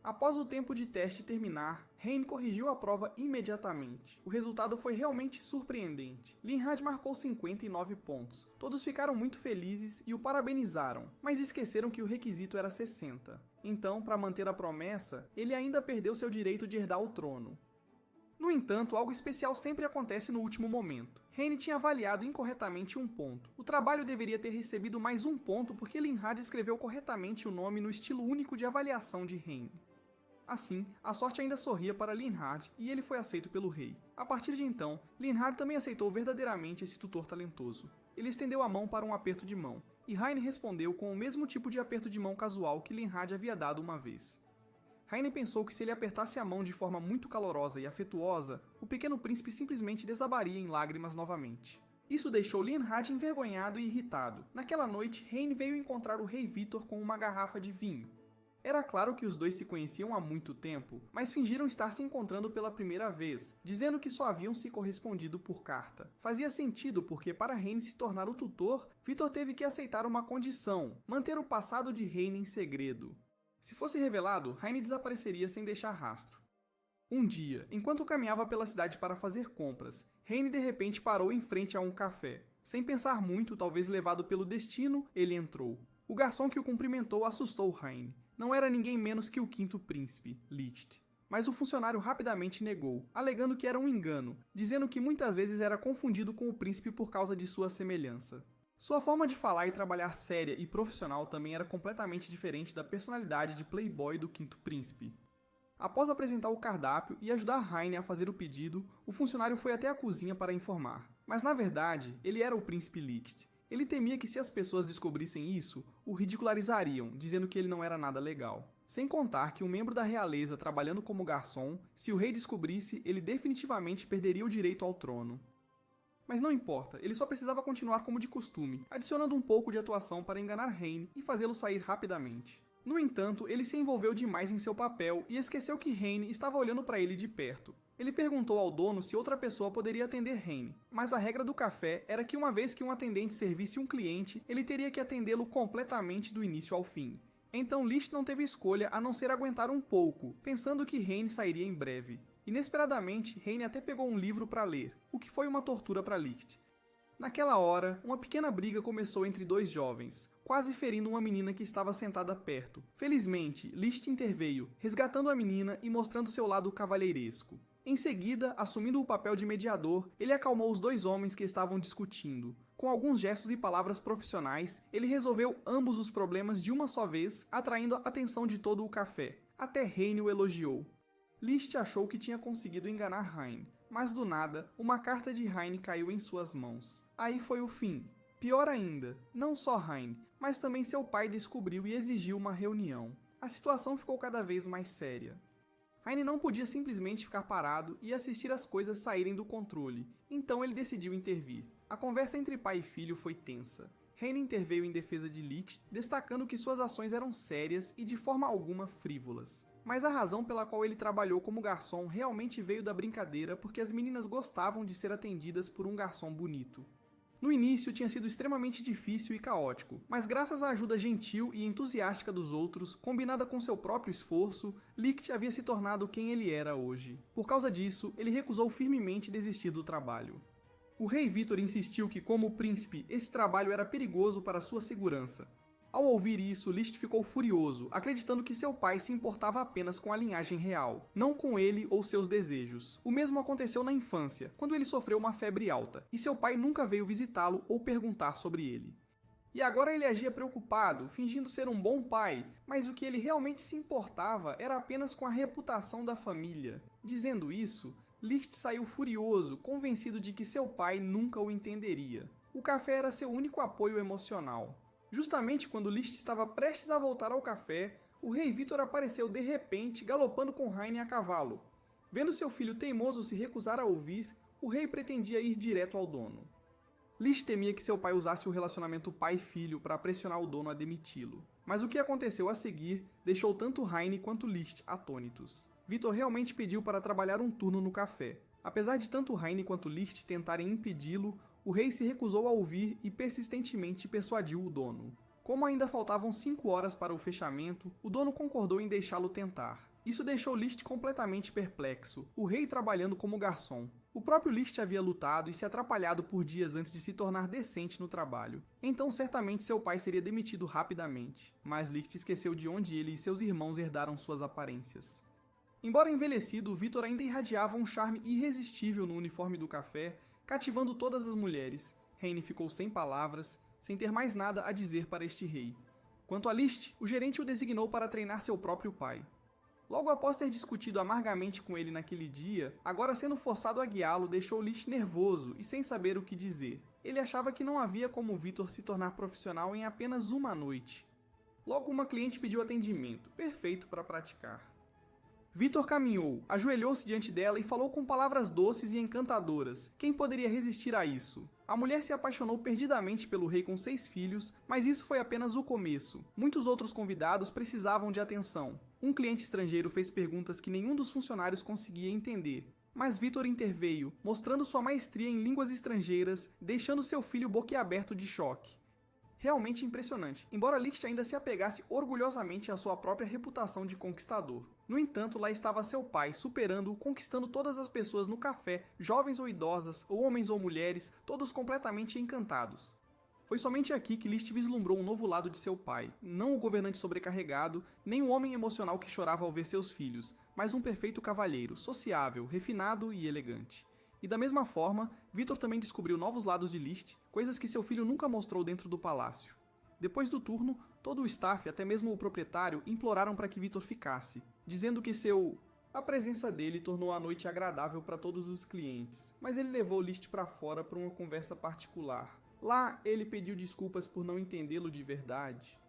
Após o tempo de teste terminar, Heine corrigiu a prova imediatamente. O resultado foi realmente surpreendente. Linhardt marcou 59 pontos. Todos ficaram muito felizes e o parabenizaram, mas esqueceram que o requisito era 60. Então, para manter a promessa, ele ainda perdeu seu direito de herdar o trono. No entanto, algo especial sempre acontece no último momento. Heine tinha avaliado incorretamente um ponto. O trabalho deveria ter recebido mais um ponto porque Linhardt escreveu corretamente o nome no estilo único de avaliação de Heine. Assim, a sorte ainda sorria para Linhardt e ele foi aceito pelo rei. A partir de então, Linhardt também aceitou verdadeiramente esse tutor talentoso. Ele estendeu a mão para um aperto de mão, e Heine respondeu com o mesmo tipo de aperto de mão casual que Linhardt havia dado uma vez. Heine pensou que se ele apertasse a mão de forma muito calorosa e afetuosa, o pequeno príncipe simplesmente desabaria em lágrimas novamente. Isso deixou Linhardt envergonhado e irritado. Naquela noite, Heine veio encontrar o rei Vitor com uma garrafa de vinho. Era claro que os dois se conheciam há muito tempo, mas fingiram estar se encontrando pela primeira vez, dizendo que só haviam se correspondido por carta. Fazia sentido porque para Heine se tornar o tutor, Vitor teve que aceitar uma condição: manter o passado de Heine em segredo. Se fosse revelado, Heine desapareceria sem deixar rastro. Um dia, enquanto caminhava pela cidade para fazer compras, Heine de repente parou em frente a um café. Sem pensar muito, talvez levado pelo destino, ele entrou. O garçom que o cumprimentou assustou Heine. Não era ninguém menos que o quinto príncipe, Liszt. Mas o funcionário rapidamente negou, alegando que era um engano, dizendo que muitas vezes era confundido com o príncipe por causa de sua semelhança. Sua forma de falar e trabalhar séria e profissional também era completamente diferente da personalidade de playboy do quinto príncipe. Após apresentar o cardápio e ajudar Heine a fazer o pedido, o funcionário foi até a cozinha para informar. Mas na verdade, ele era o príncipe Liszt. Ele temia que se as pessoas descobrissem isso, o ridicularizariam, dizendo que ele não era nada legal. Sem contar que um membro da realeza trabalhando como garçom, se o rei descobrisse, ele definitivamente perderia o direito ao trono. Mas não importa, ele só precisava continuar como de costume, adicionando um pouco de atuação para enganar Heine e fazê-lo sair rapidamente. No entanto, ele se envolveu demais em seu papel e esqueceu que Heine estava olhando para ele de perto. Ele perguntou ao dono se outra pessoa poderia atender Heine, mas a regra do café era que uma vez que um atendente servisse um cliente, ele teria que atendê-lo completamente do início ao fim. Então Liszt não teve escolha a não ser aguentar um pouco, pensando que Heine sairia em breve. Inesperadamente, Heine até pegou um livro para ler, o que foi uma tortura para Liszt. Naquela hora, uma pequena briga começou entre dois jovens, quase ferindo uma menina que estava sentada perto. Felizmente, Liszt interveio, resgatando a menina e mostrando seu lado cavalheiresco. Em seguida, assumindo o papel de mediador, ele acalmou os dois homens que estavam discutindo. Com alguns gestos e palavras profissionais, ele resolveu ambos os problemas de uma só vez, atraindo a atenção de todo o café. Até Heine o elogiou. Liszt achou que tinha conseguido enganar Heine, mas do nada, uma carta de Heine caiu em suas mãos. Aí foi o fim. Pior ainda, não só Heine, mas também seu pai descobriu e exigiu uma reunião. A situação ficou cada vez mais séria. Heine não podia simplesmente ficar parado e assistir as coisas saírem do controle, então ele decidiu intervir. A conversa entre pai e filho foi tensa. Heine interveio em defesa de Liszt, destacando que suas ações eram sérias e de forma alguma frívolas. Mas a razão pela qual ele trabalhou como garçom realmente veio da brincadeira porque as meninas gostavam de ser atendidas por um garçom bonito. No início tinha sido extremamente difícil e caótico, mas graças à ajuda gentil e entusiástica dos outros, combinada com seu próprio esforço, Liszt havia se tornado quem ele era hoje. Por causa disso, ele recusou firmemente desistir do trabalho. O rei Vitor insistiu que, como príncipe, esse trabalho era perigoso para sua segurança. Ao ouvir isso, Liszt ficou furioso, acreditando que seu pai se importava apenas com a linhagem real, não com ele ou seus desejos. O mesmo aconteceu na infância, quando ele sofreu uma febre alta, e seu pai nunca veio visitá-lo ou perguntar sobre ele. E agora ele agia preocupado, fingindo ser um bom pai, mas o que ele realmente se importava era apenas com a reputação da família. Dizendo isso, Liszt saiu furioso, convencido de que seu pai nunca o entenderia. O café era seu único apoio emocional. Justamente quando Liszt estava prestes a voltar ao café, o rei Vitor apareceu de repente, galopando com Heine a cavalo. Vendo seu filho teimoso se recusar a ouvir, o rei pretendia ir direto ao dono. Liszt temia que seu pai usasse o relacionamento pai-filho para pressionar o dono a demiti-lo. Mas o que aconteceu a seguir deixou tanto Heine quanto Liszt atônitos. Vitor realmente pediu para trabalhar um turno no café. Apesar de tanto Heine quanto Liszt tentarem impedi-lo, o rei se recusou a ouvir e persistentemente persuadiu o dono. Como ainda faltavam 5 horas para o fechamento, o dono concordou em deixá-lo tentar. Isso deixou Liszt completamente perplexo, o rei trabalhando como garçom. O próprio Liszt havia lutado e se atrapalhado por dias antes de se tornar decente no trabalho. Então certamente seu pai seria demitido rapidamente. Mas Liszt esqueceu de onde ele e seus irmãos herdaram suas aparências. Embora envelhecido, Vitor ainda irradiava um charme irresistível no uniforme do café, cativando todas as mulheres. Heine ficou sem palavras, sem ter mais nada a dizer para este rei. Quanto a Liszt, o gerente o designou para treinar seu próprio pai. Logo após ter discutido amargamente com ele naquele dia, agora sendo forçado a guiá-lo, deixou Liszt nervoso e sem saber o que dizer. Ele achava que não havia como Vitor se tornar profissional em apenas uma noite. Logo uma cliente pediu atendimento, perfeito para praticar. Vitor caminhou, ajoelhou-se diante dela e falou com palavras doces e encantadoras. Quem poderia resistir a isso? A mulher se apaixonou perdidamente pelo rei com 6 filhos, mas isso foi apenas o começo. Muitos outros convidados precisavam de atenção. Um cliente estrangeiro fez perguntas que nenhum dos funcionários conseguia entender. Mas Vitor interveio, mostrando sua maestria em línguas estrangeiras, deixando seu filho boquiaberto de choque. Realmente impressionante, embora Liszt ainda se apegasse orgulhosamente à sua própria reputação de conquistador. No entanto, lá estava seu pai, superando-o, conquistando todas as pessoas no café, jovens ou idosas, ou homens ou mulheres, todos completamente encantados. Foi somente aqui que Liszt vislumbrou um novo lado de seu pai, não o governante sobrecarregado, nem o homem emocional que chorava ao ver seus filhos, mas um perfeito cavalheiro, sociável, refinado e elegante. E da mesma forma, Vitor também descobriu novos lados de Liszt, coisas que seu filho nunca mostrou dentro do palácio. Depois do turno, todo o staff, até mesmo o proprietário, imploraram para que Vitor ficasse, dizendo que a presença dele tornou a noite agradável para todos os clientes, mas ele levou Liszt para fora para uma conversa particular. Lá, ele pediu desculpas por não entendê-lo de verdade.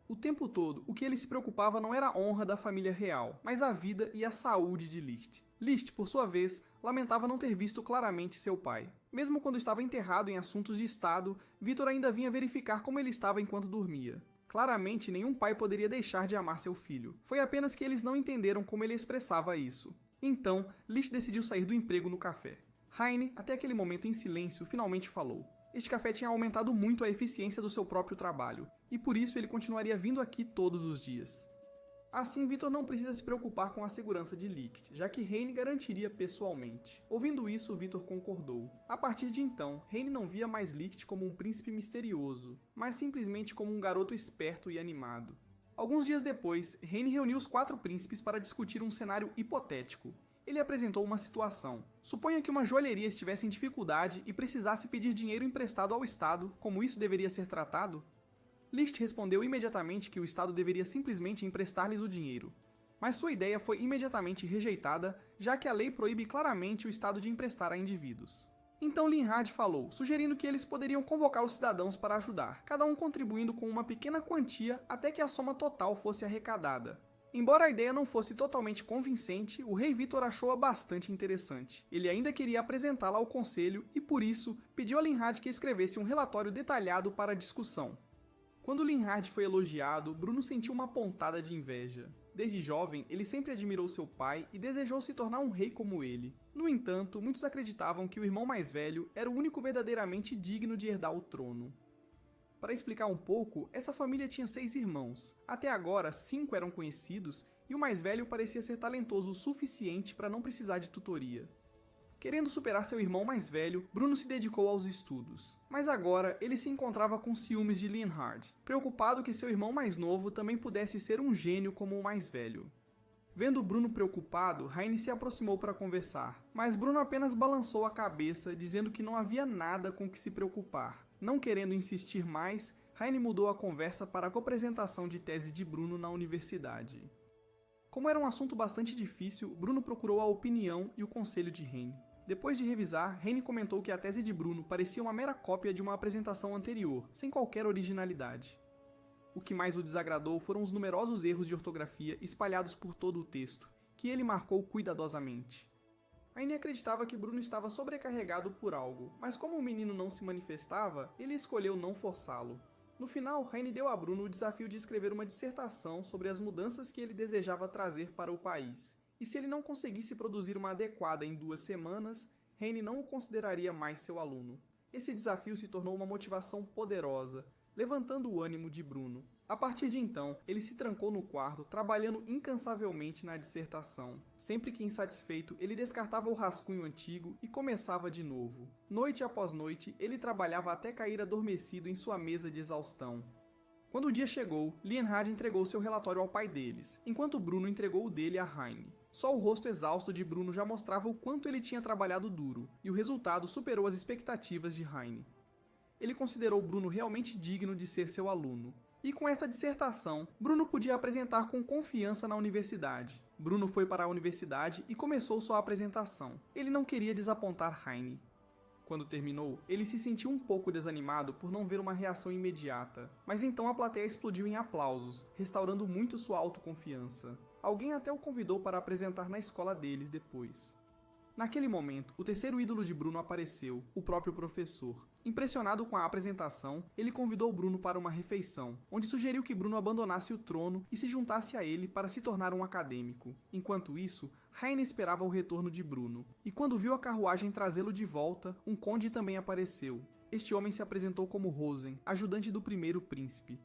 O tempo todo, o que ele se preocupava não era a honra da família real, mas a vida e a saúde de Liszt. Liszt, por sua vez, lamentava não ter visto claramente seu pai. Mesmo quando estava enterrado em assuntos de estado, Vitor ainda vinha verificar como ele estava enquanto dormia. Claramente, nenhum pai poderia deixar de amar seu filho. Foi apenas que eles não entenderam como ele expressava isso. Então, Liszt decidiu sair do emprego no café. Heine, até aquele momento em silêncio, finalmente falou. Este café tinha aumentado muito a eficiência do seu próprio trabalho, e por isso ele continuaria vindo aqui todos os dias. Assim, Vitor não precisa se preocupar com a segurança de Liszt, já que Heine garantiria pessoalmente. Ouvindo isso, Vitor concordou. A partir de então, Heine não via mais Liszt como um príncipe misterioso, mas simplesmente como um garoto esperto e animado. Alguns dias depois, Heine reuniu os 4 príncipes para discutir um cenário hipotético. Ele apresentou uma situação. Suponha que uma joalheria estivesse em dificuldade e precisasse pedir dinheiro emprestado ao Estado, como isso deveria ser tratado? Liszt respondeu imediatamente que o Estado deveria simplesmente emprestar-lhes o dinheiro. Mas sua ideia foi imediatamente rejeitada, já que a lei proíbe claramente o Estado de emprestar a indivíduos. Então Linhard falou, sugerindo que eles poderiam convocar os cidadãos para ajudar, cada um contribuindo com uma pequena quantia até que a soma total fosse arrecadada. Embora a ideia não fosse totalmente convincente, o rei Vitor achou-a bastante interessante. Ele ainda queria apresentá-la ao conselho e, por isso, pediu a Linhard que escrevesse um relatório detalhado para a discussão. Quando Linhard foi elogiado, Bruno sentiu uma pontada de inveja. Desde jovem, ele sempre admirou seu pai e desejou se tornar um rei como ele. No entanto, muitos acreditavam que o irmão mais velho era o único verdadeiramente digno de herdar o trono. Para explicar um pouco, essa família tinha 6 irmãos. Até agora, 5 eram conhecidos e o mais velho parecia ser talentoso o suficiente para não precisar de tutoria. Querendo superar seu irmão mais velho, Bruno se dedicou aos estudos. Mas agora, ele se encontrava com ciúmes de Leonhard, preocupado que seu irmão mais novo também pudesse ser um gênio como o mais velho. Vendo Bruno preocupado, Heine se aproximou para conversar, mas Bruno apenas balançou a cabeça, dizendo que não havia nada com que se preocupar. Não querendo insistir mais, Heine mudou a conversa para a coapresentação de tese de Bruno na universidade. Como era um assunto bastante difícil, Bruno procurou a opinião e o conselho de Heine. Depois de revisar, Heine comentou que a tese de Bruno parecia uma mera cópia de uma apresentação anterior, sem qualquer originalidade. O que mais o desagradou foram os numerosos erros de ortografia espalhados por todo o texto, que ele marcou cuidadosamente. Heine acreditava que Bruno estava sobrecarregado por algo, mas como o menino não se manifestava, ele escolheu não forçá-lo. No final, Heine deu a Bruno o desafio de escrever uma dissertação sobre as mudanças que ele desejava trazer para o país. E se ele não conseguisse produzir uma adequada em 2 semanas, Heine não o consideraria mais seu aluno. Esse desafio se tornou uma motivação poderosa, levantando o ânimo de Bruno. A partir de então, ele se trancou no quarto, trabalhando incansavelmente na dissertação. Sempre que insatisfeito, ele descartava o rascunho antigo e começava de novo. Noite após noite, ele trabalhava até cair adormecido em sua mesa de exaustão. Quando o dia chegou, Leonhard entregou seu relatório ao pai deles, enquanto Bruno entregou o dele a Heine. Só o rosto exausto de Bruno já mostrava o quanto ele tinha trabalhado duro, e o resultado superou as expectativas de Heine. Ele considerou Bruno realmente digno de ser seu aluno. E com essa dissertação, Bruno podia apresentar com confiança na universidade. Bruno foi para a universidade e começou sua apresentação. Ele não queria desapontar Heine. Quando terminou, ele se sentiu um pouco desanimado por não ver uma reação imediata. Mas então a plateia explodiu em aplausos, restaurando muito sua autoconfiança. Alguém até o convidou para apresentar na escola deles depois. Naquele momento, o terceiro ídolo de Bruno apareceu, o próprio professor. Impressionado com a apresentação, ele convidou Bruno para uma refeição, onde sugeriu que Bruno abandonasse o trono e se juntasse a ele para se tornar um acadêmico. Enquanto isso, Heine esperava o retorno de Bruno, e quando viu a carruagem trazê-lo de volta, um conde também apareceu. Este homem se apresentou como Rosen, ajudante do primeiro príncipe.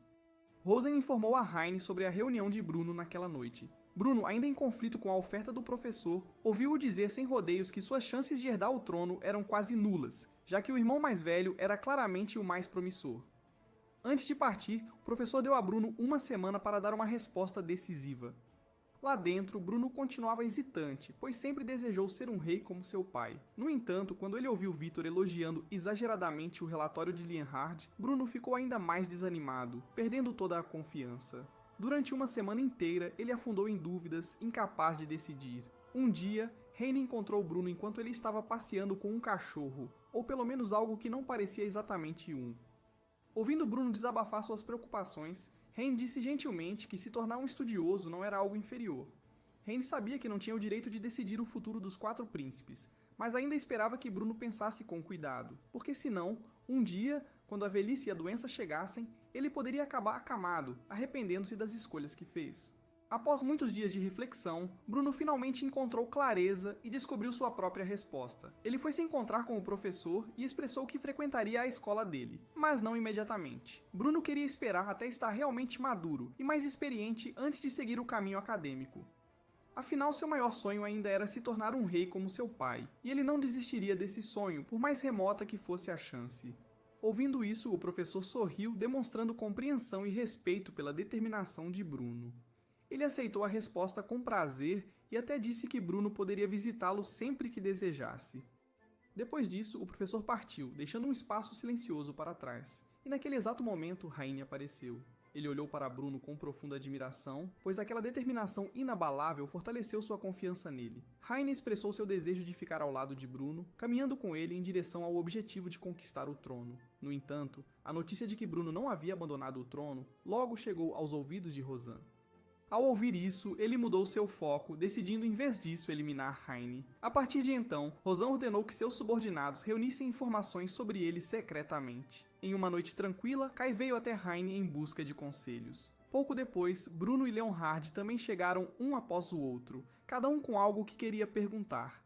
Rosen informou a Heine sobre a reunião de Bruno naquela noite. Bruno, ainda em conflito com a oferta do professor, ouviu-o dizer sem rodeios que suas chances de herdar o trono eram quase nulas, já que o irmão mais velho era claramente o mais promissor. Antes de partir, o professor deu a Bruno 1 semana para dar uma resposta decisiva. Lá dentro, Bruno continuava hesitante, pois sempre desejou ser um rei como seu pai. No entanto, quando ele ouviu Victor elogiando exageradamente o relatório de Leonhard, Bruno ficou ainda mais desanimado, perdendo toda a confiança. Durante 1 semana inteira, ele afundou em dúvidas, incapaz de decidir. Um dia, Heine encontrou Bruno enquanto ele estava passeando com um cachorro, ou pelo menos algo que não parecia exatamente um. Ouvindo Bruno desabafar suas preocupações, Heine disse gentilmente que se tornar um estudioso não era algo inferior. Heine sabia que não tinha o direito de decidir o futuro dos 4 príncipes, mas ainda esperava que Bruno pensasse com cuidado, porque senão, um dia, quando a velhice e a doença chegassem, ele poderia acabar acamado, arrependendo-se das escolhas que fez. Após muitos dias de reflexão, Bruno finalmente encontrou clareza e descobriu sua própria resposta. Ele foi se encontrar com o professor e expressou que frequentaria a escola dele, mas não imediatamente. Bruno queria esperar até estar realmente maduro e mais experiente antes de seguir o caminho acadêmico. Afinal, seu maior sonho ainda era se tornar um rei como seu pai, e ele não desistiria desse sonho, por mais remota que fosse a chance. Ouvindo isso, o professor sorriu, demonstrando compreensão e respeito pela determinação de Bruno. Ele aceitou a resposta com prazer e até disse que Bruno poderia visitá-lo sempre que desejasse. Depois disso, o professor partiu, deixando um espaço silencioso para trás. E naquele exato momento, Heine apareceu. Ele olhou para Bruno com profunda admiração, pois aquela determinação inabalável fortaleceu sua confiança nele. Heine expressou seu desejo de ficar ao lado de Bruno, caminhando com ele em direção ao objetivo de conquistar o trono. No entanto, a notícia de que Bruno não havia abandonado o trono logo chegou aos ouvidos de Rosan. Ao ouvir isso, ele mudou seu foco, decidindo em vez disso eliminar Heine. A partir de então, Rosan ordenou que seus subordinados reunissem informações sobre ele secretamente. Em uma noite tranquila, Kai veio até Heine em busca de conselhos. Pouco depois, Bruno e Leonhard também chegaram um após o outro, cada um com algo que queria perguntar.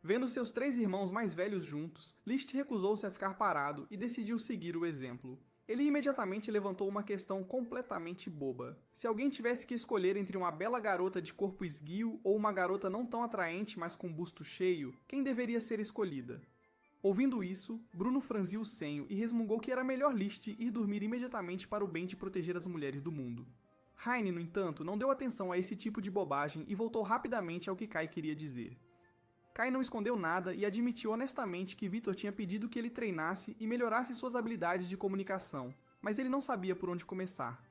Vendo seus 3 irmãos mais velhos juntos, Liszt recusou-se a ficar parado e decidiu seguir o exemplo. Ele imediatamente levantou uma questão completamente boba. Se alguém tivesse que escolher entre uma bela garota de corpo esguio ou uma garota não tão atraente, mas com busto cheio, quem deveria ser escolhida? Ouvindo isso, Bruno franziu o senho e resmungou que era melhor Liszt ir dormir imediatamente para o bem de proteger as mulheres do mundo. Heine, no entanto, não deu atenção a esse tipo de bobagem e voltou rapidamente ao que Kai queria dizer. Kai não escondeu nada e admitiu honestamente que Victor tinha pedido que ele treinasse e melhorasse suas habilidades de comunicação, mas ele não sabia por onde começar.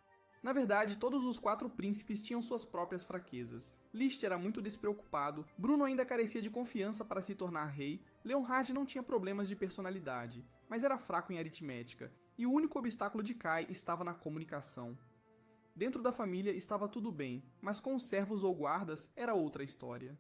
Na verdade, todos os 4 príncipes tinham suas próprias fraquezas. Liszt era muito despreocupado, Bruno ainda carecia de confiança para se tornar rei, Leonhard não tinha problemas de personalidade, mas era fraco em aritmética, e o único obstáculo de Kai estava na comunicação. Dentro da família estava tudo bem, mas com os servos ou guardas era outra história.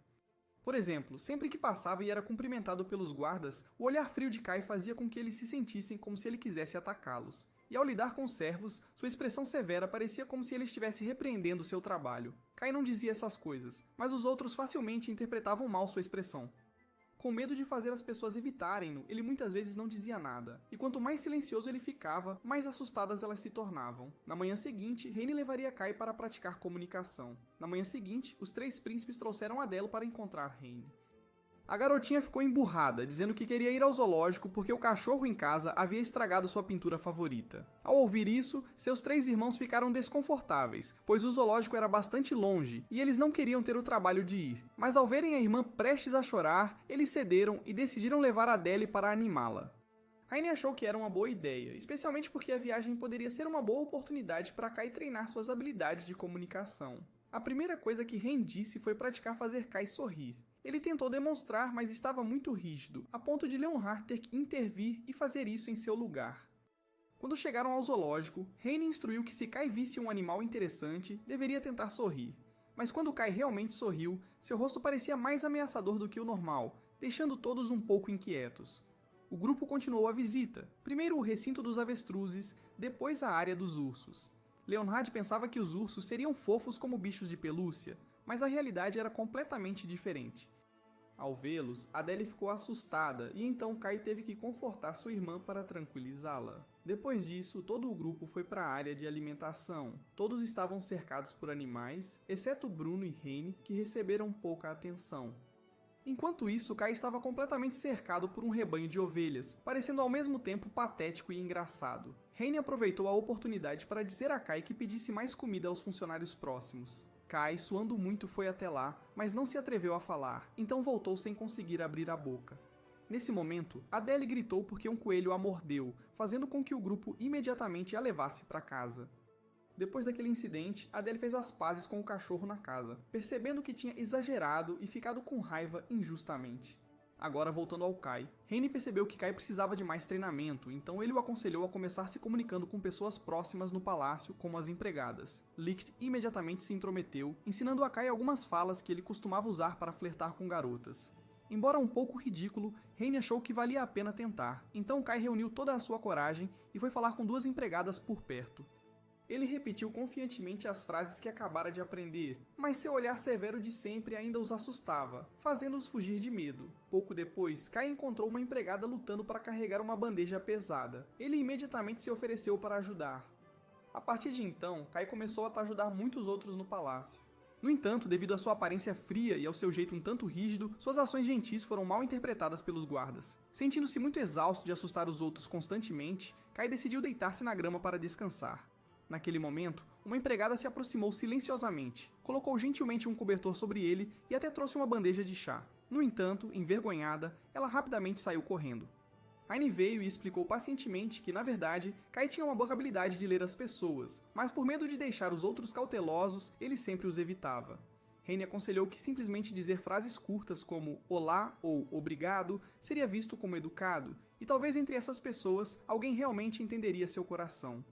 Por exemplo, sempre que passava e era cumprimentado pelos guardas, o olhar frio de Kai fazia com que eles se sentissem como se ele quisesse atacá-los. E ao lidar com os servos, sua expressão severa parecia como se ele estivesse repreendendo seu trabalho. Kai não dizia essas coisas, mas os outros facilmente interpretavam mal sua expressão. Com medo de fazer as pessoas evitarem-no, ele muitas vezes não dizia nada, e quanto mais silencioso ele ficava, mais assustadas elas se tornavam. Na manhã seguinte, Heine levaria Kai para praticar comunicação. Na manhã seguinte, os 3 príncipes trouxeram Adelo para encontrar Heine. A garotinha ficou emburrada, dizendo que queria ir ao zoológico porque o cachorro em casa havia estragado sua pintura favorita. Ao ouvir isso, seus 3 irmãos ficaram desconfortáveis, pois o zoológico era bastante longe e eles não queriam ter o trabalho de ir. Mas ao verem a irmã prestes a chorar, eles cederam e decidiram levar Adele para animá-la. Heine achou que era uma boa ideia, especialmente porque a viagem poderia ser uma boa oportunidade para Kai treinar suas habilidades de comunicação. A primeira coisa que Heine disse foi praticar fazer Kai sorrir. Ele tentou demonstrar, mas estava muito rígido, a ponto de Leonhard ter que intervir e fazer isso em seu lugar. Quando chegaram ao zoológico, Heine instruiu que se Kai visse um animal interessante, deveria tentar sorrir. Mas quando Kai realmente sorriu, seu rosto parecia mais ameaçador do que o normal, deixando todos um pouco inquietos. O grupo continuou a visita, primeiro o recinto dos avestruzes, depois a área dos ursos. Leonhard pensava que os ursos seriam fofos como bichos de pelúcia, mas a realidade era completamente diferente. Ao vê-los, Adele ficou assustada e então Kai teve que confortar sua irmã para tranquilizá-la. Depois disso, todo o grupo foi para a área de alimentação. Todos estavam cercados por animais, exceto Bruno e Heine, que receberam pouca atenção. Enquanto isso, Kai estava completamente cercado por um rebanho de ovelhas, parecendo ao mesmo tempo patético e engraçado. Heine aproveitou a oportunidade para dizer a Kai que pedisse mais comida aos funcionários próximos. Kai, suando muito, foi até lá, mas não se atreveu a falar, então voltou sem conseguir abrir a boca. Nesse momento, Adele gritou porque um coelho a mordeu, fazendo com que o grupo imediatamente a levasse para casa. Depois daquele incidente, Adele fez as pazes com o cachorro na casa, percebendo que tinha exagerado e ficado com raiva injustamente. Agora voltando ao Kai, Heine percebeu que Kai precisava de mais treinamento, então ele o aconselhou a começar se comunicando com pessoas próximas no palácio, como as empregadas. Licht imediatamente se intrometeu, ensinando a Kai algumas falas que ele costumava usar para flertar com garotas. Embora um pouco ridículo, Heine achou que valia a pena tentar, então Kai reuniu toda a sua coragem e foi falar com 2 empregadas por perto. Ele repetiu confiantemente as frases que acabara de aprender, mas seu olhar severo de sempre ainda os assustava, fazendo-os fugir de medo. Pouco depois, Kai encontrou uma empregada lutando para carregar uma bandeja pesada. Ele imediatamente se ofereceu para ajudar. A partir de então, Kai começou a ajudar muitos outros no palácio. No entanto, devido à sua aparência fria e ao seu jeito um tanto rígido, suas ações gentis foram mal interpretadas pelos guardas. Sentindo-se muito exausto de assustar os outros constantemente, Kai decidiu deitar-se na grama para descansar. Naquele momento, uma empregada se aproximou silenciosamente, colocou gentilmente um cobertor sobre ele e até trouxe uma bandeja de chá. No entanto, envergonhada, ela rapidamente saiu correndo. Heine veio e explicou pacientemente que, na verdade, Kai tinha uma boa habilidade de ler as pessoas, mas por medo de deixar os outros cautelosos, ele sempre os evitava. Heine aconselhou que simplesmente dizer frases curtas como olá ou obrigado seria visto como educado, e talvez entre essas pessoas alguém realmente entenderia seu coração.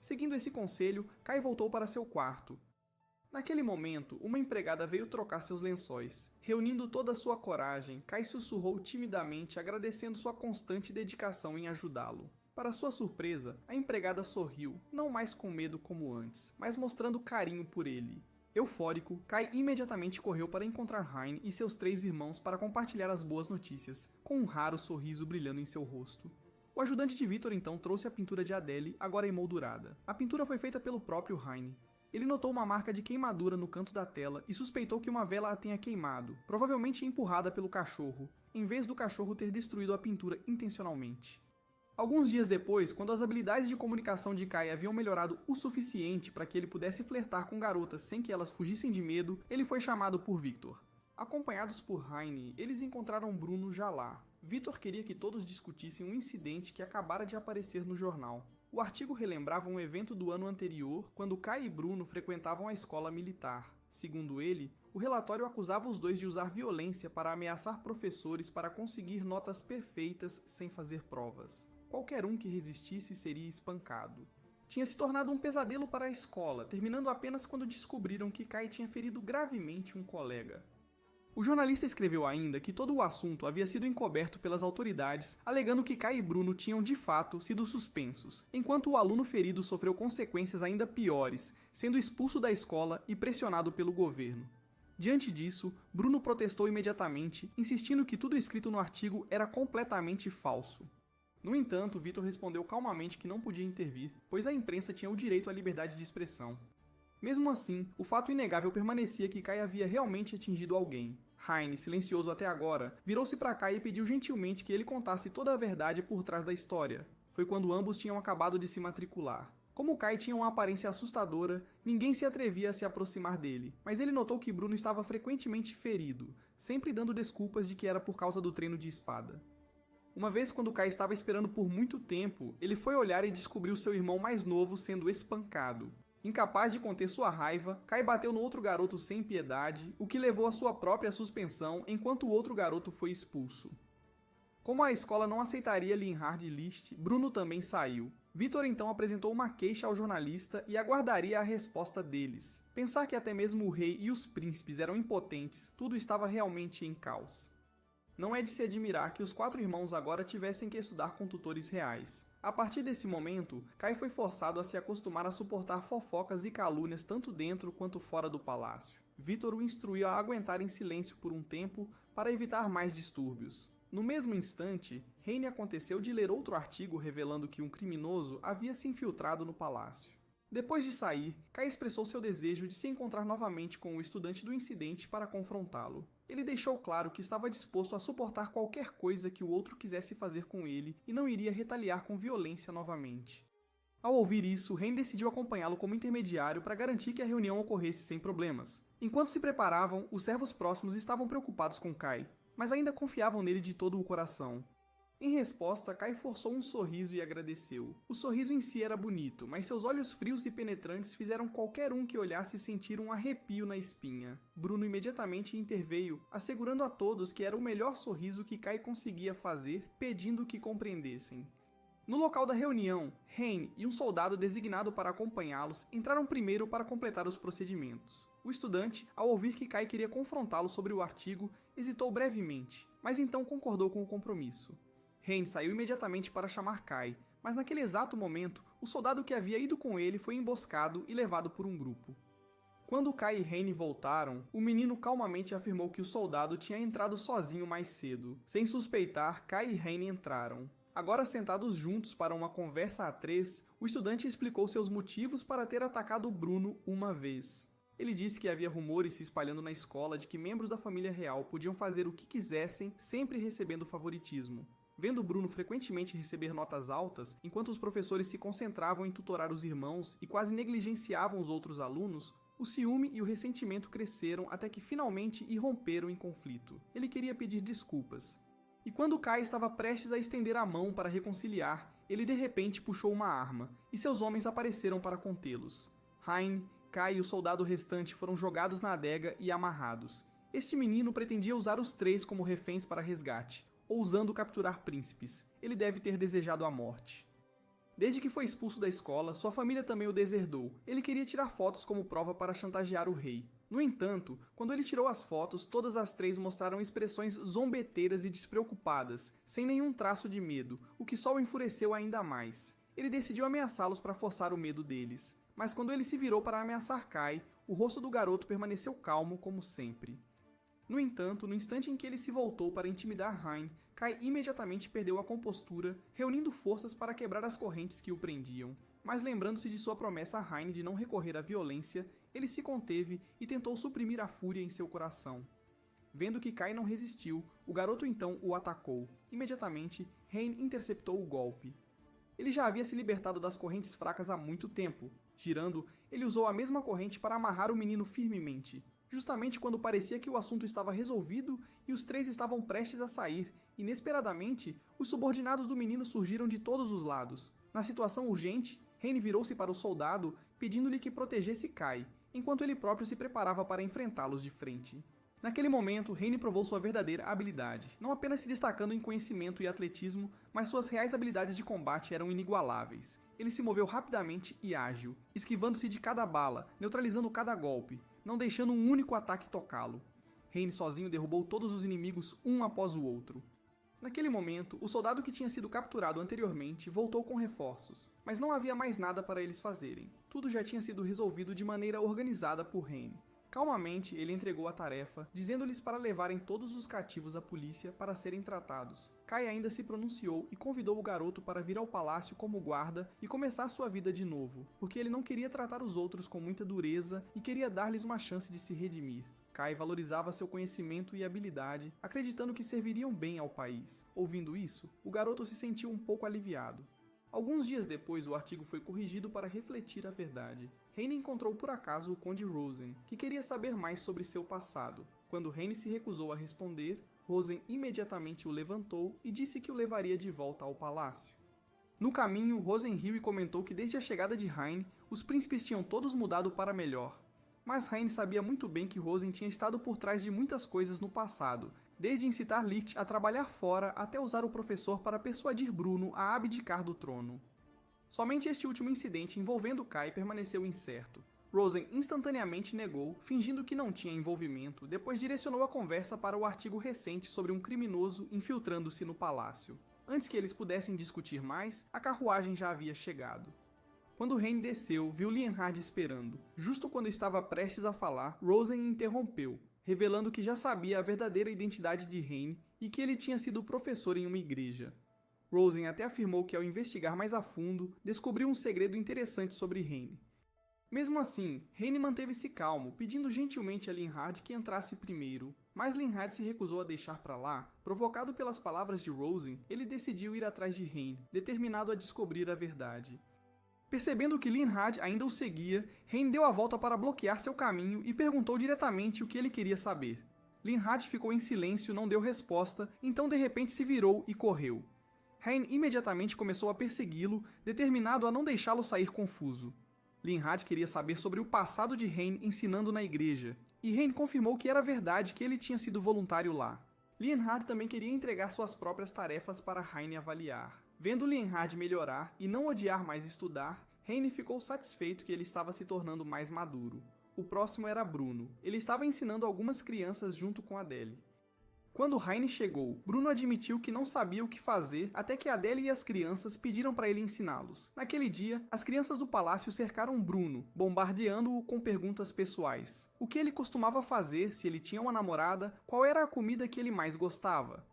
Seguindo esse conselho, Kai voltou para seu quarto. Naquele momento, uma empregada veio trocar seus lençóis. Reunindo toda a sua coragem, Kai sussurrou timidamente agradecendo sua constante dedicação em ajudá-lo. Para sua surpresa, a empregada sorriu, não mais com medo como antes, mas mostrando carinho por ele. Eufórico, Kai imediatamente correu para encontrar Heine e seus 3 irmãos para compartilhar as boas notícias, com um raro sorriso brilhando em seu rosto. O ajudante de Vitor então trouxe a pintura de Adele, agora emoldurada. A pintura foi feita pelo próprio Heine. Ele notou uma marca de queimadura no canto da tela e suspeitou que uma vela a tenha queimado, provavelmente empurrada pelo cachorro, em vez do cachorro ter destruído a pintura intencionalmente. Alguns dias depois, quando as habilidades de comunicação de Kai haviam melhorado o suficiente para que ele pudesse flertar com garotas sem que elas fugissem de medo, ele foi chamado por Victor. Acompanhados por Heine, eles encontraram Bruno já lá. Victor queria que todos discutissem um incidente que acabara de aparecer no jornal. O artigo relembrava um evento do ano anterior, quando Kai e Bruno frequentavam a escola militar. Segundo ele, o relatório acusava os dois de usar violência para ameaçar professores para conseguir notas perfeitas sem fazer provas. Qualquer um que resistisse seria espancado. Tinha se tornado um pesadelo para a escola, terminando apenas quando descobriram que Kai tinha ferido gravemente um colega. O jornalista escreveu ainda que todo o assunto havia sido encoberto pelas autoridades, alegando que Kai e Bruno tinham de fato sido suspensos, enquanto o aluno ferido sofreu consequências ainda piores, sendo expulso da escola e pressionado pelo governo. Diante disso, Bruno protestou imediatamente, insistindo que tudo escrito no artigo era completamente falso. No entanto, Victor respondeu calmamente que não podia intervir, pois a imprensa tinha o direito à liberdade de expressão. Mesmo assim, o fato inegável permanecia que Kai havia realmente atingido alguém. Heine, silencioso até agora, virou-se para Kai e pediu gentilmente que ele contasse toda a verdade por trás da história. Foi quando ambos tinham acabado de se matricular. Como Kai tinha uma aparência assustadora, ninguém se atrevia a se aproximar dele, mas ele notou que Bruno estava frequentemente ferido, sempre dando desculpas de que era por causa do treino de espada. Uma vez, quando Kai estava esperando por muito tempo, ele foi olhar e descobriu seu irmão mais novo sendo espancado. Incapaz de conter sua raiva, Kai bateu no outro garoto sem piedade, o que levou à sua própria suspensão enquanto o outro garoto foi expulso. Como a escola não aceitaria Linhard e Liszt, Bruno também saiu. Victor então apresentou uma queixa ao jornalista e aguardaria a resposta deles. Pensar que até mesmo o rei e os príncipes eram impotentes, tudo estava realmente em caos. Não é de se admirar que os 4 irmãos agora tivessem que estudar com tutores reais. A partir desse momento, Kai foi forçado a se acostumar a suportar fofocas e calúnias tanto dentro quanto fora do palácio. Victor o instruiu a aguentar em silêncio por um tempo para evitar mais distúrbios. No mesmo instante, Heine aconteceu de ler outro artigo revelando que um criminoso havia se infiltrado no palácio. Depois de sair, Kai expressou seu desejo de se encontrar novamente com o estudante do incidente para confrontá-lo. Ele deixou claro que estava disposto a suportar qualquer coisa que o outro quisesse fazer com ele e não iria retaliar com violência novamente. Ao ouvir isso, Heine decidiu acompanhá-lo como intermediário para garantir que a reunião ocorresse sem problemas. Enquanto se preparavam, os servos próximos estavam preocupados com Kai, mas ainda confiavam nele de todo o coração. Em resposta, Kai forçou um sorriso e agradeceu. O sorriso em si era bonito, mas seus olhos frios e penetrantes fizeram qualquer um que olhasse sentir um arrepio na espinha. Bruno imediatamente interveio, assegurando a todos que era o melhor sorriso que Kai conseguia fazer, pedindo que compreendessem. No local da reunião, Heine e um soldado designado para acompanhá-los entraram primeiro para completar os procedimentos. O estudante, ao ouvir que Kai queria confrontá-lo sobre o artigo, hesitou brevemente, mas então concordou com o compromisso. Heine saiu imediatamente para chamar Kai, mas naquele exato momento, o soldado que havia ido com ele foi emboscado e levado por um grupo. Quando Kai e Heine voltaram, o menino calmamente afirmou que o soldado tinha entrado sozinho mais cedo. Sem suspeitar, Kai e Heine entraram. Agora sentados juntos para uma conversa a 3, o estudante explicou seus motivos para ter atacado Bruno uma vez. Ele disse que havia rumores se espalhando na escola de que membros da família real podiam fazer o que quisessem, sempre recebendo favoritismo. Vendo Bruno frequentemente receber notas altas, enquanto os professores se concentravam em tutorar os irmãos e quase negligenciavam os outros alunos, o ciúme e o ressentimento cresceram até que finalmente irromperam em conflito. Ele queria pedir desculpas. E quando Kai estava prestes a estender a mão para reconciliar, ele de repente puxou uma arma, e seus homens apareceram para contê-los. Heine, Kai e o soldado restante foram jogados na adega e amarrados. Este menino pretendia usar os 3 como reféns para resgate, ousando capturar príncipes. Ele deve ter desejado a morte. Desde que foi expulso da escola, sua família também o deserdou. Ele queria tirar fotos como prova para chantagear o rei. No entanto, quando ele tirou as fotos, todas as 3 mostraram expressões zombeteiras e despreocupadas, sem nenhum traço de medo, o que só o enfureceu ainda mais. Ele decidiu ameaçá-los para forçar o medo deles. Mas quando ele se virou para ameaçar Kai, o rosto do garoto permaneceu calmo como sempre. No entanto, no instante em que ele se voltou para intimidar Hein, Kai imediatamente perdeu a compostura, reunindo forças para quebrar as correntes que o prendiam. Mas lembrando-se de sua promessa a Hein de não recorrer à violência, ele se conteve e tentou suprimir a fúria em seu coração. Vendo que Kai não resistiu, o garoto então o atacou. Imediatamente, Hein interceptou o golpe. Ele já havia se libertado das correntes fracas há muito tempo. Girando, ele usou a mesma corrente para amarrar o menino firmemente. Justamente quando parecia que o assunto estava resolvido e os três estavam prestes a sair, inesperadamente, os subordinados do menino surgiram de todos os lados. Na situação urgente, Hein virou-se para o soldado, pedindo-lhe que protegesse Kai, enquanto ele próprio se preparava para enfrentá-los de frente. Naquele momento, Hein provou sua verdadeira habilidade, não apenas se destacando em conhecimento e atletismo, mas suas reais habilidades de combate eram inigualáveis. Ele se moveu rapidamente e ágil, esquivando-se de cada bala, neutralizando cada golpe, não deixando um único ataque tocá-lo. Hein sozinho derrubou todos os inimigos um após o outro. Naquele momento, o soldado que tinha sido capturado anteriormente voltou com reforços, mas não havia mais nada para eles fazerem. Tudo já tinha sido resolvido de maneira organizada por Hein. Calmamente, ele entregou a tarefa, dizendo-lhes para levarem todos os cativos à polícia para serem tratados. Kai ainda se pronunciou e convidou o garoto para vir ao palácio como guarda e começar sua vida de novo, porque ele não queria tratar os outros com muita dureza e queria dar-lhes uma chance de se redimir. Kai valorizava seu conhecimento e habilidade, acreditando que serviriam bem ao país. Ouvindo isso, o garoto se sentiu um pouco aliviado. Alguns dias depois, o artigo foi corrigido para refletir a verdade. Hein encontrou por acaso o Conde Rosen, que queria saber mais sobre seu passado. Quando Hein se recusou a responder, Rosen imediatamente o levantou e disse que o levaria de volta ao palácio. No caminho, Rosen riu e comentou que desde a chegada de Hein, os príncipes tinham todos mudado para melhor. Mas Hein sabia muito bem que Rosen tinha estado por trás de muitas coisas no passado, desde incitar Licht a trabalhar fora até usar o professor para persuadir Bruno a abdicar do trono. Somente este último incidente envolvendo Kai permaneceu incerto. Rosen instantaneamente negou, fingindo que não tinha envolvimento, depois direcionou a conversa para o artigo recente sobre um criminoso infiltrando-se no palácio. Antes que eles pudessem discutir mais, a carruagem já havia chegado. Quando Hein desceu, viu Lienhard esperando. Justo quando estava prestes a falar, Rosen interrompeu, revelando que já sabia a verdadeira identidade de Hein e que ele tinha sido professor em uma igreja. Rosen até afirmou que ao investigar mais a fundo, descobriu um segredo interessante sobre Hein. Mesmo assim, Hein manteve-se calmo, pedindo gentilmente a Lienhard que entrasse primeiro. Mas Lienhard se recusou a deixar para lá. Provocado pelas palavras de Rosen, ele decidiu ir atrás de Hein, determinado a descobrir a verdade. Percebendo que Lienhard ainda o seguia, Hein deu a volta para bloquear seu caminho e perguntou diretamente o que ele queria saber. Lienhard ficou em silêncio, não deu resposta, então de repente se virou e correu. Hein imediatamente começou a persegui-lo, determinado a não deixá-lo sair confuso. Lienhard queria saber sobre o passado de Hein ensinando na igreja, e Hein confirmou que era verdade que ele tinha sido voluntário lá. Lienhard também queria entregar suas próprias tarefas para Hein avaliar. Vendo Lienhard melhorar e não odiar mais estudar, Hein ficou satisfeito que ele estava se tornando mais maduro. O próximo era Bruno. Ele estava ensinando algumas crianças junto com Adele. Quando Hein chegou, Bruno admitiu que não sabia o que fazer até que Adele e as crianças pediram para ele ensiná-los. Naquele dia, as crianças do palácio cercaram Bruno, bombardeando-o com perguntas pessoais. O que ele costumava fazer, se ele tinha uma namorada, qual era a comida que ele mais gostava.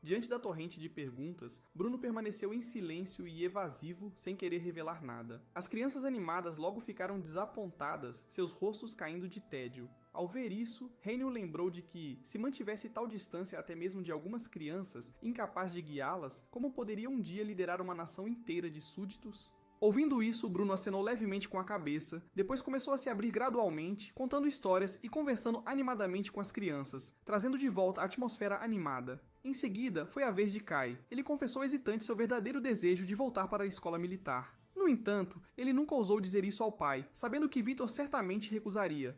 Diante da torrente de perguntas, Bruno permaneceu em silêncio e evasivo, sem querer revelar nada. As crianças animadas logo ficaram desapontadas, seus rostos caindo de tédio. Ao ver isso, Hein o lembrou de que, se mantivesse tal distância até mesmo de algumas crianças, incapaz de guiá-las, como poderia um dia liderar uma nação inteira de súditos? Ouvindo isso, Bruno acenou levemente com a cabeça, depois começou a se abrir gradualmente, contando histórias e conversando animadamente com as crianças, trazendo de volta a atmosfera animada. Em seguida, foi a vez de Kai. Ele confessou hesitante seu verdadeiro desejo de voltar para a escola militar. No entanto, ele nunca ousou dizer isso ao pai, sabendo que Victor certamente recusaria.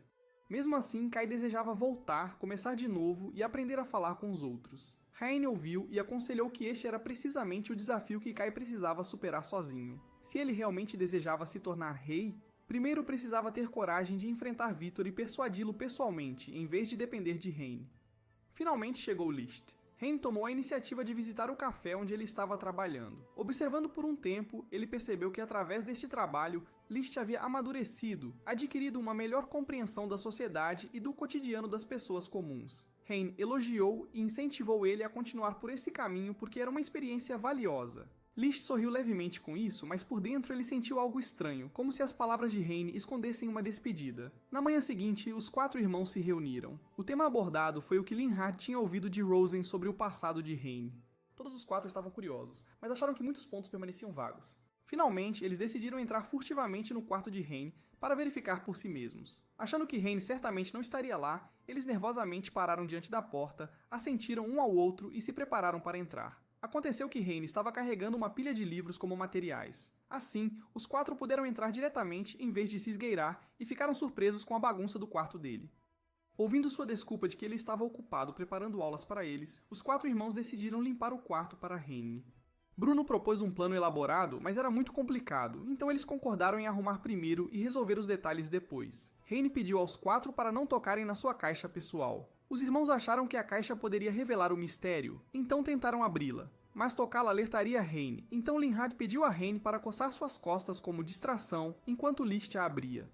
Mesmo assim, Kai desejava voltar, começar de novo e aprender a falar com os outros. Hein ouviu e aconselhou que este era precisamente o desafio que Kai precisava superar sozinho. Se ele realmente desejava se tornar rei, primeiro precisava ter coragem de enfrentar Victor e persuadi-lo pessoalmente, em vez de depender de Hein. Finalmente chegou Licht. Hein tomou a iniciativa de visitar o café onde ele estava trabalhando. Observando por um tempo, ele percebeu que através deste trabalho, Licht havia amadurecido, adquirido uma melhor compreensão da sociedade e do cotidiano das pessoas comuns. Hein elogiou e incentivou ele a continuar por esse caminho porque era uma experiência valiosa. Liszt sorriu levemente com isso, mas por dentro ele sentiu algo estranho, como se as palavras de Hein escondessem uma despedida. Na manhã seguinte, os 4 irmãos se reuniram. O tema abordado foi o que Linhard tinha ouvido de Rosen sobre o passado de Hein. Todos os 4 estavam curiosos, mas acharam que muitos pontos permaneciam vagos. Finalmente, eles decidiram entrar furtivamente no quarto de Hein para verificar por si mesmos. Achando que Hein certamente não estaria lá, eles nervosamente pararam diante da porta, assentiram um ao outro e se prepararam para entrar. Aconteceu que Hein estava carregando uma pilha de livros como materiais. Assim, os 4 puderam entrar diretamente em vez de se esgueirar e ficaram surpresos com a bagunça do quarto dele. Ouvindo sua desculpa de que ele estava ocupado preparando aulas para eles, os 4 irmãos decidiram limpar o quarto para Hein. Bruno propôs um plano elaborado, mas era muito complicado, então eles concordaram em arrumar primeiro e resolver os detalhes depois. Hein pediu aos 4 para não tocarem na sua caixa pessoal. Os irmãos acharam que a caixa poderia revelar o mistério, então tentaram abri-la. Mas tocá-la alertaria Hein, então Linhard pediu a Hein para coçar suas costas como distração, enquanto Liszt a abria.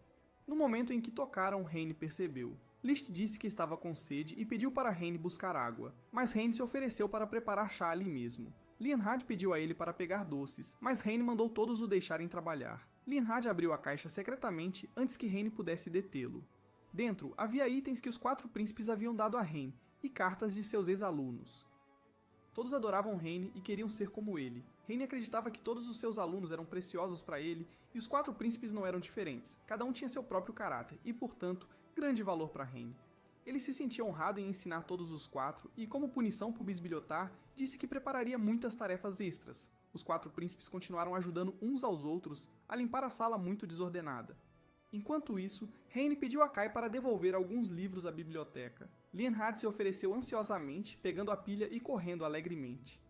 No momento em que tocaram, Hein percebeu. Liszt disse que estava com sede e pediu para Hein buscar água, mas Hein se ofereceu para preparar chá ali mesmo. Linhard pediu a ele para pegar doces, mas Hein mandou todos o deixarem trabalhar. Linhard abriu a caixa secretamente antes que Hein pudesse detê-lo. Dentro, havia itens que os 4 príncipes haviam dado a Hein, e cartas de seus ex-alunos. Todos adoravam Hein e queriam ser como ele. Hein acreditava que todos os seus alunos eram preciosos para ele, e os 4 príncipes não eram diferentes. Cada um tinha seu próprio caráter, e, portanto, grande valor para Hein. Ele se sentia honrado em ensinar todos os 4, e como punição por bisbilhotar, disse que prepararia muitas tarefas extras. Os 4 príncipes continuaram ajudando uns aos outros a limpar a sala muito desordenada. Enquanto isso, Hein pediu a Kai para devolver alguns livros à biblioteca. Linhard se ofereceu ansiosamente, pegando a pilha e correndo alegremente.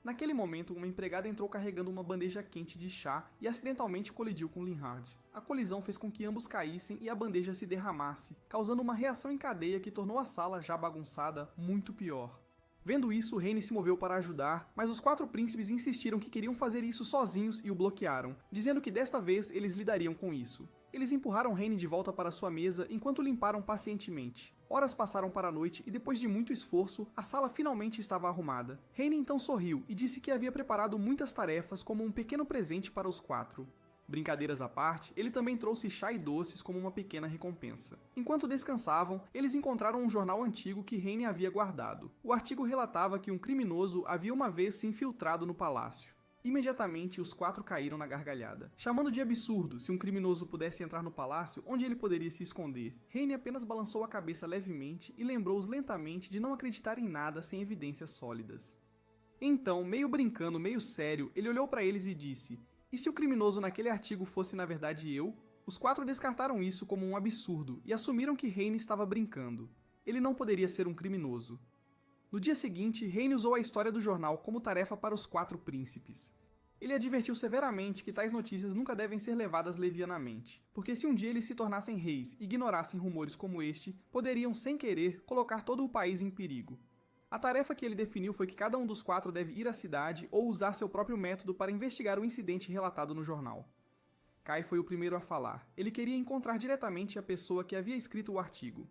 Naquele momento, uma empregada entrou carregando uma bandeja quente de chá e acidentalmente colidiu com Linhard. A colisão fez com que ambos caíssem e a bandeja se derramasse, causando uma reação em cadeia que tornou a sala, já bagunçada, muito pior. Vendo isso, Hein se moveu para ajudar, mas os 4 príncipes insistiram que queriam fazer isso sozinhos e o bloquearam, dizendo que desta vez eles lidariam com isso. Eles empurraram Hein de volta para sua mesa enquanto limparam pacientemente. Horas passaram para a noite e depois de muito esforço, a sala finalmente estava arrumada. Hein então sorriu e disse que havia preparado muitas tarefas como um pequeno presente para os 4. Brincadeiras à parte, ele também trouxe chá e doces como uma pequena recompensa. Enquanto descansavam, eles encontraram um jornal antigo que Hein havia guardado. O artigo relatava que um criminoso havia uma vez se infiltrado no palácio. Imediatamente, os 4 caíram na gargalhada, chamando de absurdo se um criminoso pudesse entrar no palácio onde ele poderia se esconder. Hein apenas balançou a cabeça levemente e lembrou-os lentamente de não acreditar em nada sem evidências sólidas. Então, meio brincando, meio sério, ele olhou para eles e disse: "E se o criminoso naquele artigo fosse na verdade eu?" Os 4 descartaram isso como um absurdo e assumiram que Hein estava brincando. Ele não poderia ser um criminoso. No dia seguinte, Hein usou a história do jornal como tarefa para os 4 príncipes. Ele advertiu severamente que tais notícias nunca devem ser levadas levianamente, porque se um dia eles se tornassem reis e ignorassem rumores como este, poderiam, sem querer, colocar todo o país em perigo. A tarefa que ele definiu foi que cada um dos 4 deve ir à cidade ou usar seu próprio método para investigar o incidente relatado no jornal. Kai foi o primeiro a falar. Ele queria encontrar diretamente a pessoa que havia escrito o artigo.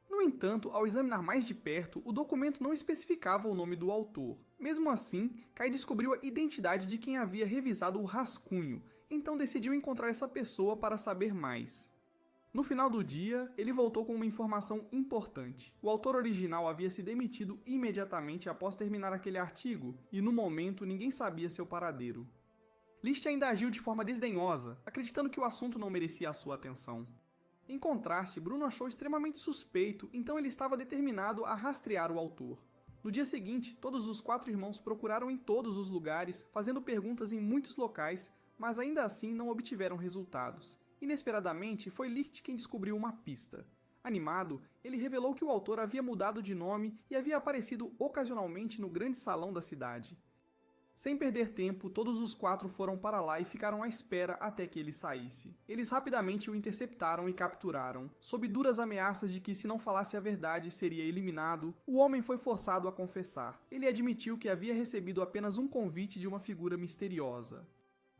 No entanto, ao examinar mais de perto, o documento não especificava o nome do autor. Mesmo assim, Kai descobriu a identidade de quem havia revisado o rascunho, então decidiu encontrar essa pessoa para saber mais. No final do dia, ele voltou com uma informação importante. O autor original havia se demitido imediatamente após terminar aquele artigo, e no momento ninguém sabia seu paradeiro. Liszt ainda agiu de forma desdenhosa, acreditando que o assunto não merecia a sua atenção. Em contraste, Bruno achou extremamente suspeito, então ele estava determinado a rastrear o autor. No dia seguinte, todos os 4 irmãos procuraram em todos os lugares, fazendo perguntas em muitos locais, mas ainda assim não obtiveram resultados. Inesperadamente, foi Liszt quem descobriu uma pista. Animado, ele revelou que o autor havia mudado de nome e havia aparecido ocasionalmente no grande salão da cidade. Sem perder tempo, todos os 4 foram para lá e ficaram à espera até que ele saísse. Eles rapidamente o interceptaram e capturaram. Sob duras ameaças de que se não falasse a verdade seria eliminado, o homem foi forçado a confessar. Ele admitiu que havia recebido apenas um convite de uma figura misteriosa.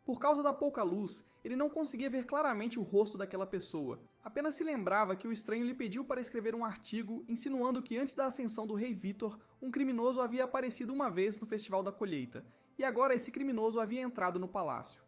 Por causa da pouca luz, ele não conseguia ver claramente o rosto daquela pessoa. Apenas se lembrava que o estranho lhe pediu para escrever um artigo insinuando que antes da ascensão do rei Vítor, um criminoso havia aparecido uma vez no Festival da Colheita, e agora esse criminoso havia entrado no palácio.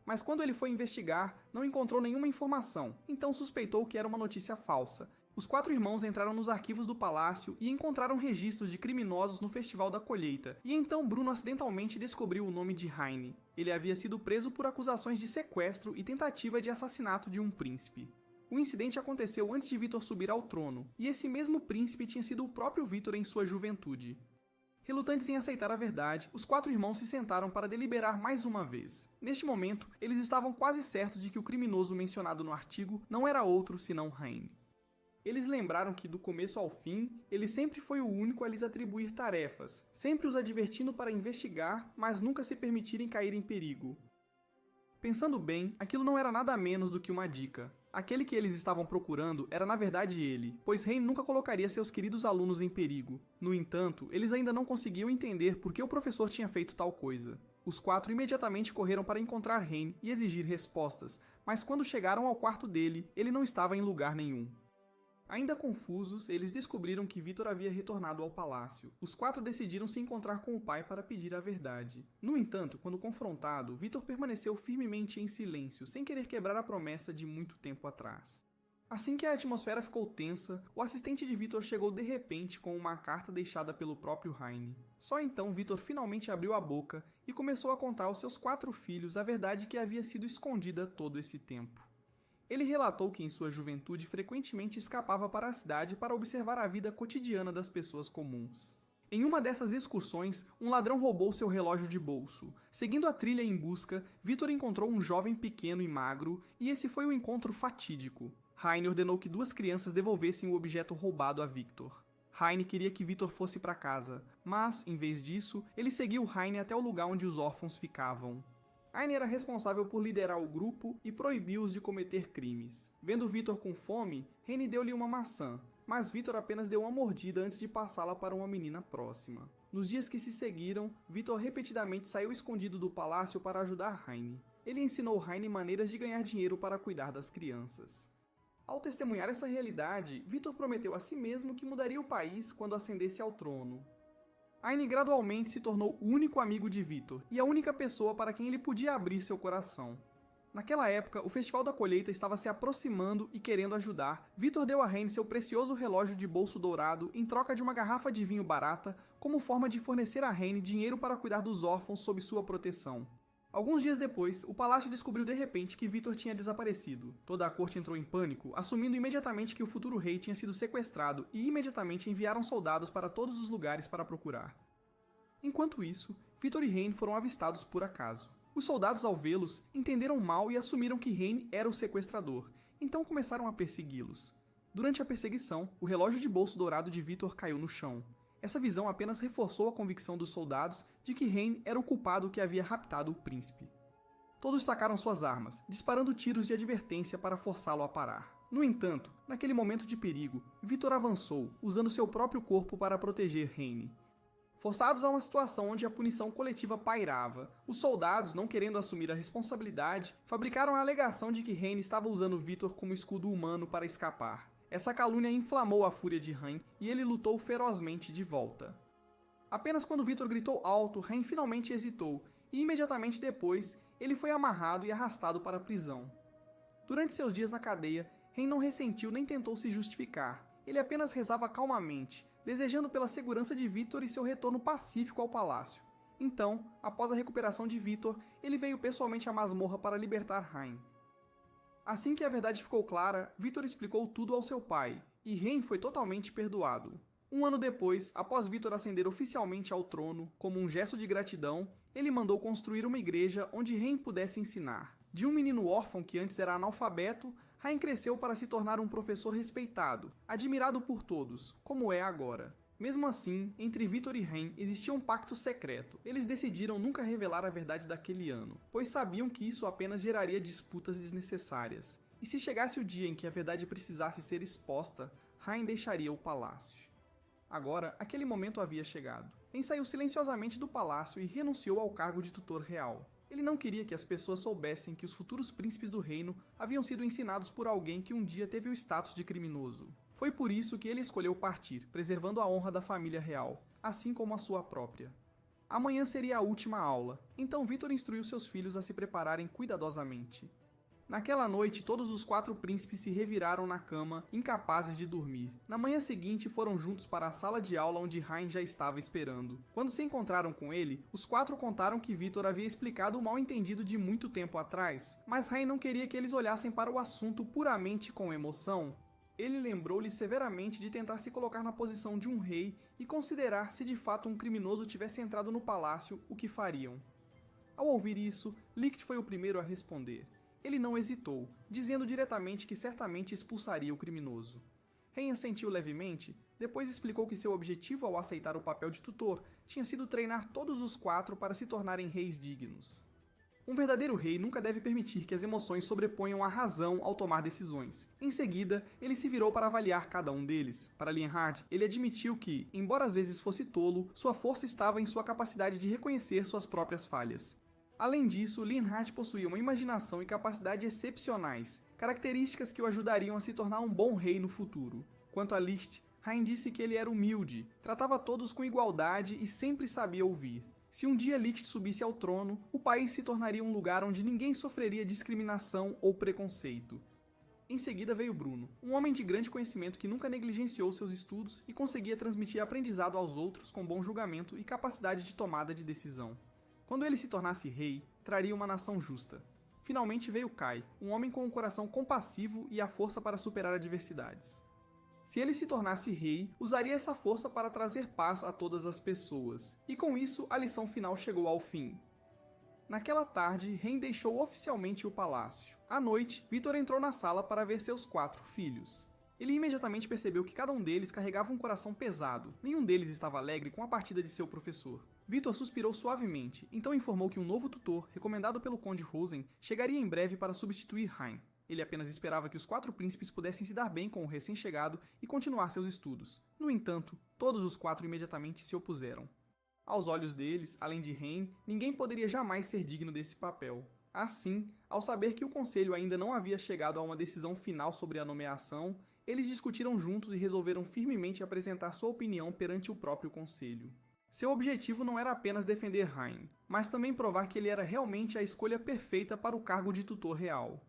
Mas quando ele foi investigar, não encontrou nenhuma informação, então suspeitou que era uma notícia falsa. Os 4 irmãos entraram nos arquivos do palácio e encontraram registros de criminosos no Festival da Colheita, e então Bruno acidentalmente descobriu o nome de Heine. Ele havia sido preso por acusações de sequestro e tentativa de assassinato de um príncipe. O incidente aconteceu antes de Vítor subir ao trono, e esse mesmo príncipe tinha sido o próprio Vítor em sua juventude. Relutantes em aceitar a verdade, os 4 irmãos se sentaram para deliberar mais uma vez. Neste momento, eles estavam quase certos de que o criminoso mencionado no artigo não era outro senão Heine. Eles lembraram que, do começo ao fim, ele sempre foi o único a lhes atribuir tarefas, sempre os advertindo para investigar, mas nunca se permitirem cair em perigo. Pensando bem, aquilo não era nada menos do que uma dica. Aquele que eles estavam procurando era na verdade ele, pois Heine nunca colocaria seus queridos alunos em perigo. No entanto, eles ainda não conseguiam entender por que o professor tinha feito tal coisa. Os 4 imediatamente correram para encontrar Heine e exigir respostas, mas quando chegaram ao quarto dele, ele não estava em lugar nenhum. Ainda confusos, eles descobriram que Vítor havia retornado ao palácio. Os 4 decidiram se encontrar com o pai para pedir a verdade. No entanto, quando confrontado, Vítor permaneceu firmemente em silêncio, sem querer quebrar a promessa de muito tempo atrás. Assim que a atmosfera ficou tensa, o assistente de Vítor chegou de repente com uma carta deixada pelo próprio Heine. Só então Vítor finalmente abriu a boca e começou a contar aos seus 4 filhos a verdade que havia sido escondida todo esse tempo. Ele relatou que em sua juventude frequentemente escapava para a cidade para observar a vida cotidiana das pessoas comuns. Em uma dessas excursões, um ladrão roubou seu relógio de bolso. Seguindo a trilha em busca, Vítor encontrou um jovem pequeno e magro, e esse foi o encontro fatídico. Heine ordenou que 2 crianças devolvessem o objeto roubado a Victor. Heine queria que Vítor fosse para casa, mas, em vez disso, ele seguiu Heine até o lugar onde os órfãos ficavam. Heine era responsável por liderar o grupo e proibiu-os de cometer crimes. Vendo Vítor com fome, Heine deu-lhe uma maçã, mas Vítor apenas deu uma mordida antes de passá-la para uma menina próxima. Nos dias que se seguiram, Vítor repetidamente saiu escondido do palácio para ajudar Heine. Ele ensinou Heine maneiras de ganhar dinheiro para cuidar das crianças. Ao testemunhar essa realidade, Vítor prometeu a si mesmo que mudaria o país quando ascendesse ao trono. Heine gradualmente se tornou o único amigo de Vítor e a única pessoa para quem ele podia abrir seu coração. Naquela época, o Festival da Colheita estava se aproximando e querendo ajudar. Vítor deu a Heine seu precioso relógio de bolso dourado em troca de uma garrafa de vinho barata, como forma de fornecer a Heine dinheiro para cuidar dos órfãos sob sua proteção. Alguns dias depois, o palácio descobriu de repente que Vítor tinha desaparecido. Toda a corte entrou em pânico, assumindo imediatamente que o futuro rei tinha sido sequestrado e imediatamente enviaram soldados para todos os lugares para procurar. Enquanto isso, Vítor e Heine foram avistados por acaso. Os soldados, ao vê-los, entenderam mal e assumiram que Heine era o sequestrador, então começaram a persegui-los. Durante a perseguição, o relógio de bolso dourado de Vítor caiu no chão. Essa visão apenas reforçou a convicção dos soldados de que Heine era o culpado que havia raptado o príncipe. Todos sacaram suas armas, disparando tiros de advertência para forçá-lo a parar. No entanto, naquele momento de perigo, Vítor avançou, usando seu próprio corpo para proteger Heine. Forçados a uma situação onde a punição coletiva pairava, os soldados, não querendo assumir a responsabilidade, fabricaram a alegação de que Heine estava usando Vítor como escudo humano para escapar. Essa calúnia inflamou a fúria de Heine e ele lutou ferozmente de volta. Apenas quando Vítor gritou alto, Heine finalmente hesitou, e imediatamente depois, ele foi amarrado e arrastado para a prisão. Durante seus dias na cadeia, Heine não ressentiu nem tentou se justificar. Ele apenas rezava calmamente, desejando pela segurança de Vítor e seu retorno pacífico ao palácio. Então, após a recuperação de Vítor, ele veio pessoalmente à masmorra para libertar Heine. Assim que a verdade ficou clara, Vítor explicou tudo ao seu pai, e Heine foi totalmente perdoado. Um ano depois, após Vítor ascender oficialmente ao trono, como um gesto de gratidão, ele mandou construir uma igreja onde Heine pudesse ensinar. De um menino órfão que antes era analfabeto, Heine cresceu para se tornar um professor respeitado, admirado por todos, como é agora. Mesmo assim, entre Vítor e Heine existia um pacto secreto. Eles decidiram nunca revelar a verdade daquele ano, pois sabiam que isso apenas geraria disputas desnecessárias. E se chegasse o dia em que a verdade precisasse ser exposta, Heine deixaria o palácio. Agora, aquele momento havia chegado. Heine saiu silenciosamente do palácio e renunciou ao cargo de tutor real. Ele não queria que as pessoas soubessem que os futuros príncipes do reino haviam sido ensinados por alguém que um dia teve o status de criminoso. Foi por isso que ele escolheu partir, preservando a honra da família real, assim como a sua própria. Amanhã seria a última aula, então Vitor instruiu seus filhos a se prepararem cuidadosamente. Naquela noite, todos os 4 príncipes se reviraram na cama, incapazes de dormir. Na manhã seguinte, foram juntos para a sala de aula onde Hein já estava esperando. Quando se encontraram com ele, os 4 contaram que Vitor havia explicado o mal-entendido de muito tempo atrás, mas Hein não queria que eles olhassem para o assunto puramente com emoção. Ele lembrou-lhe severamente de tentar se colocar na posição de um rei e considerar se de fato um criminoso tivesse entrado no palácio, o que fariam. Ao ouvir isso, Licht foi o primeiro a responder. Ele não hesitou, dizendo diretamente que certamente expulsaria o criminoso. Hein assentiu levemente, depois explicou que seu objetivo ao aceitar o papel de tutor tinha sido treinar todos os 4 para se tornarem reis dignos. Um verdadeiro rei nunca deve permitir que as emoções sobreponham a razão ao tomar decisões. Em seguida, ele se virou para avaliar cada um deles. Para Lienhard, ele admitiu que, embora às vezes fosse tolo, sua força estava em sua capacidade de reconhecer suas próprias falhas. Além disso, Lienhard possuía uma imaginação e capacidade excepcionais, características que o ajudariam a se tornar um bom rei no futuro. Quanto a Licht, Hein disse que ele era humilde, tratava todos com igualdade e sempre sabia ouvir. Se um dia Licht subisse ao trono, o país se tornaria um lugar onde ninguém sofreria discriminação ou preconceito. Em seguida veio Bruno, um homem de grande conhecimento que nunca negligenciou seus estudos e conseguia transmitir aprendizado aos outros com bom julgamento e capacidade de tomada de decisão. Quando ele se tornasse rei, traria uma nação justa. Finalmente veio Kai, um homem com um coração compassivo e a força para superar adversidades. Se ele se tornasse rei, usaria essa força para trazer paz a todas as pessoas. E com isso, a lição final chegou ao fim. Naquela tarde, Hein deixou oficialmente o palácio. À noite, Vitor entrou na sala para ver seus 4 filhos. Ele imediatamente percebeu que cada um deles carregava um coração pesado. Nenhum deles estava alegre com a partida de seu professor. Vitor suspirou suavemente, então informou que um novo tutor, recomendado pelo Conde Rosen, chegaria em breve para substituir Hein. Ele apenas esperava que os 4 príncipes pudessem se dar bem com o recém-chegado e continuar seus estudos. No entanto, todos os 4 imediatamente se opuseram. Aos olhos deles, além de Hein, ninguém poderia jamais ser digno desse papel. Assim, ao saber que o conselho ainda não havia chegado a uma decisão final sobre a nomeação, eles discutiram juntos e resolveram firmemente apresentar sua opinião perante o próprio conselho. Seu objetivo não era apenas defender Hein, mas também provar que ele era realmente a escolha perfeita para o cargo de tutor real.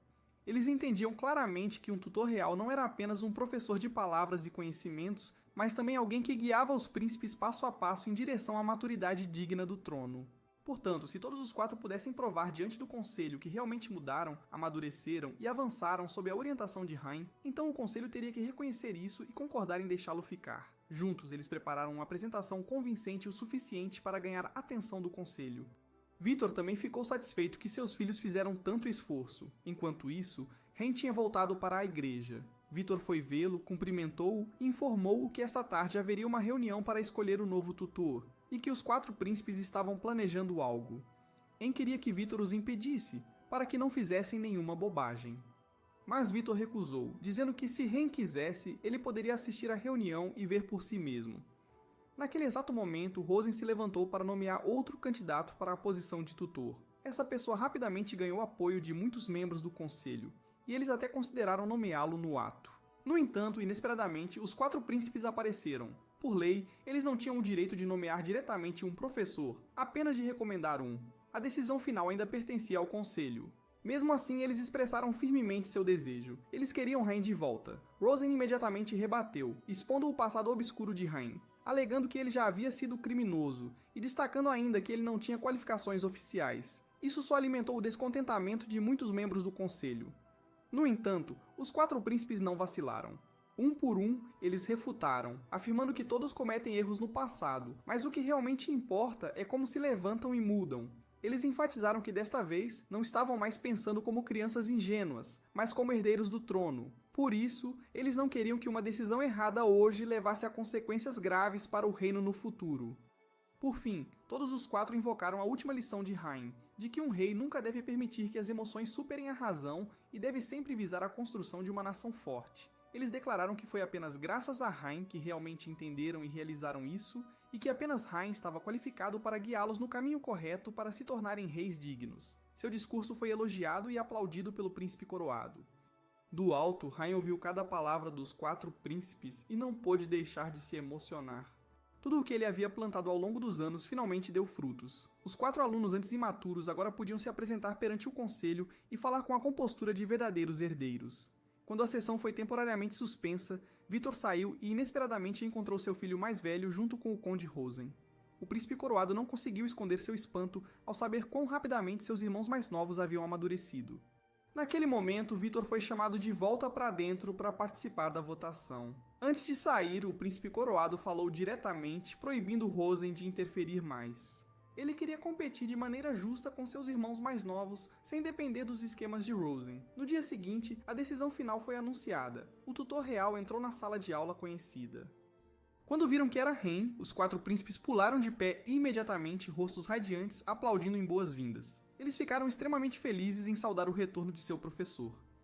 Eles entendiam claramente que um tutor real não era apenas um professor de palavras e conhecimentos, mas também alguém que guiava os príncipes passo a passo em direção à maturidade digna do trono. Portanto, se todos os 4 pudessem provar diante do conselho que realmente mudaram, amadureceram e avançaram sob a orientação de Hein, então o conselho teria que reconhecer isso e concordar em deixá-lo ficar. Juntos, eles prepararam uma apresentação convincente o suficiente para ganhar a atenção do conselho. Vitor também ficou satisfeito que seus filhos fizeram tanto esforço. Enquanto isso, Hein tinha voltado para a igreja. Vitor foi vê-lo, cumprimentou-o e informou-o que esta tarde haveria uma reunião para escolher o novo tutor, e que os 4 príncipes estavam planejando algo. Hein queria que Vitor os impedisse, para que não fizessem nenhuma bobagem. Mas Vitor recusou, dizendo que se Hein quisesse, ele poderia assistir à reunião e ver por si mesmo. Naquele exato momento, Rosen se levantou para nomear outro candidato para a posição de tutor. Essa pessoa rapidamente ganhou apoio de muitos membros do conselho, e eles até consideraram nomeá-lo no ato. No entanto, inesperadamente, os 4 príncipes apareceram. Por lei, eles não tinham o direito de nomear diretamente um professor, apenas de recomendar um. A decisão final ainda pertencia ao conselho. Mesmo assim, eles expressaram firmemente seu desejo. Eles queriam Hein de volta. Rosen imediatamente rebateu, expondo o passado obscuro de Hein, alegando que ele já havia sido criminoso, e destacando ainda que ele não tinha qualificações oficiais. Isso só alimentou o descontentamento de muitos membros do conselho. No entanto, os 4 príncipes não vacilaram. Um por um, eles refutaram, afirmando que todos cometem erros no passado, mas o que realmente importa é como se levantam e mudam. Eles enfatizaram que desta vez não estavam mais pensando como crianças ingênuas, mas como herdeiros do trono. Por isso, eles não queriam que uma decisão errada hoje levasse a consequências graves para o reino no futuro. Por fim, todos os 4 invocaram a última lição de Hein, de que um rei nunca deve permitir que as emoções superem a razão e deve sempre visar a construção de uma nação forte. Eles declararam que foi apenas graças a Hein que realmente entenderam e realizaram isso, e que apenas Hein estava qualificado para guiá-los no caminho correto para se tornarem reis dignos. Seu discurso foi elogiado e aplaudido pelo príncipe coroado. Do alto, Hein ouviu cada palavra dos 4 príncipes e não pôde deixar de se emocionar. Tudo o que ele havia plantado ao longo dos anos finalmente deu frutos. Os 4 alunos antes imaturos agora podiam se apresentar perante o conselho e falar com a compostura de verdadeiros herdeiros. Quando a sessão foi temporariamente suspensa, Vitor saiu e inesperadamente encontrou seu filho mais velho junto com o conde Rosen. O príncipe coroado não conseguiu esconder seu espanto ao saber quão rapidamente seus irmãos mais novos haviam amadurecido. Naquele momento, Vitor foi chamado de volta para dentro para participar da votação. Antes de sair, o príncipe coroado falou diretamente, proibindo Rosen de interferir mais. Ele queria competir de maneira justa com seus irmãos mais novos, sem depender dos esquemas de Rosen. No dia seguinte, a decisão final foi anunciada. O tutor real entrou na sala de aula conhecida. Quando viram que era Hein, os 4 príncipes pularam de pé imediatamente, rostos radiantes, aplaudindo em boas-vindas. Eles ficaram extremamente felizes em saudar o retorno de seu professor.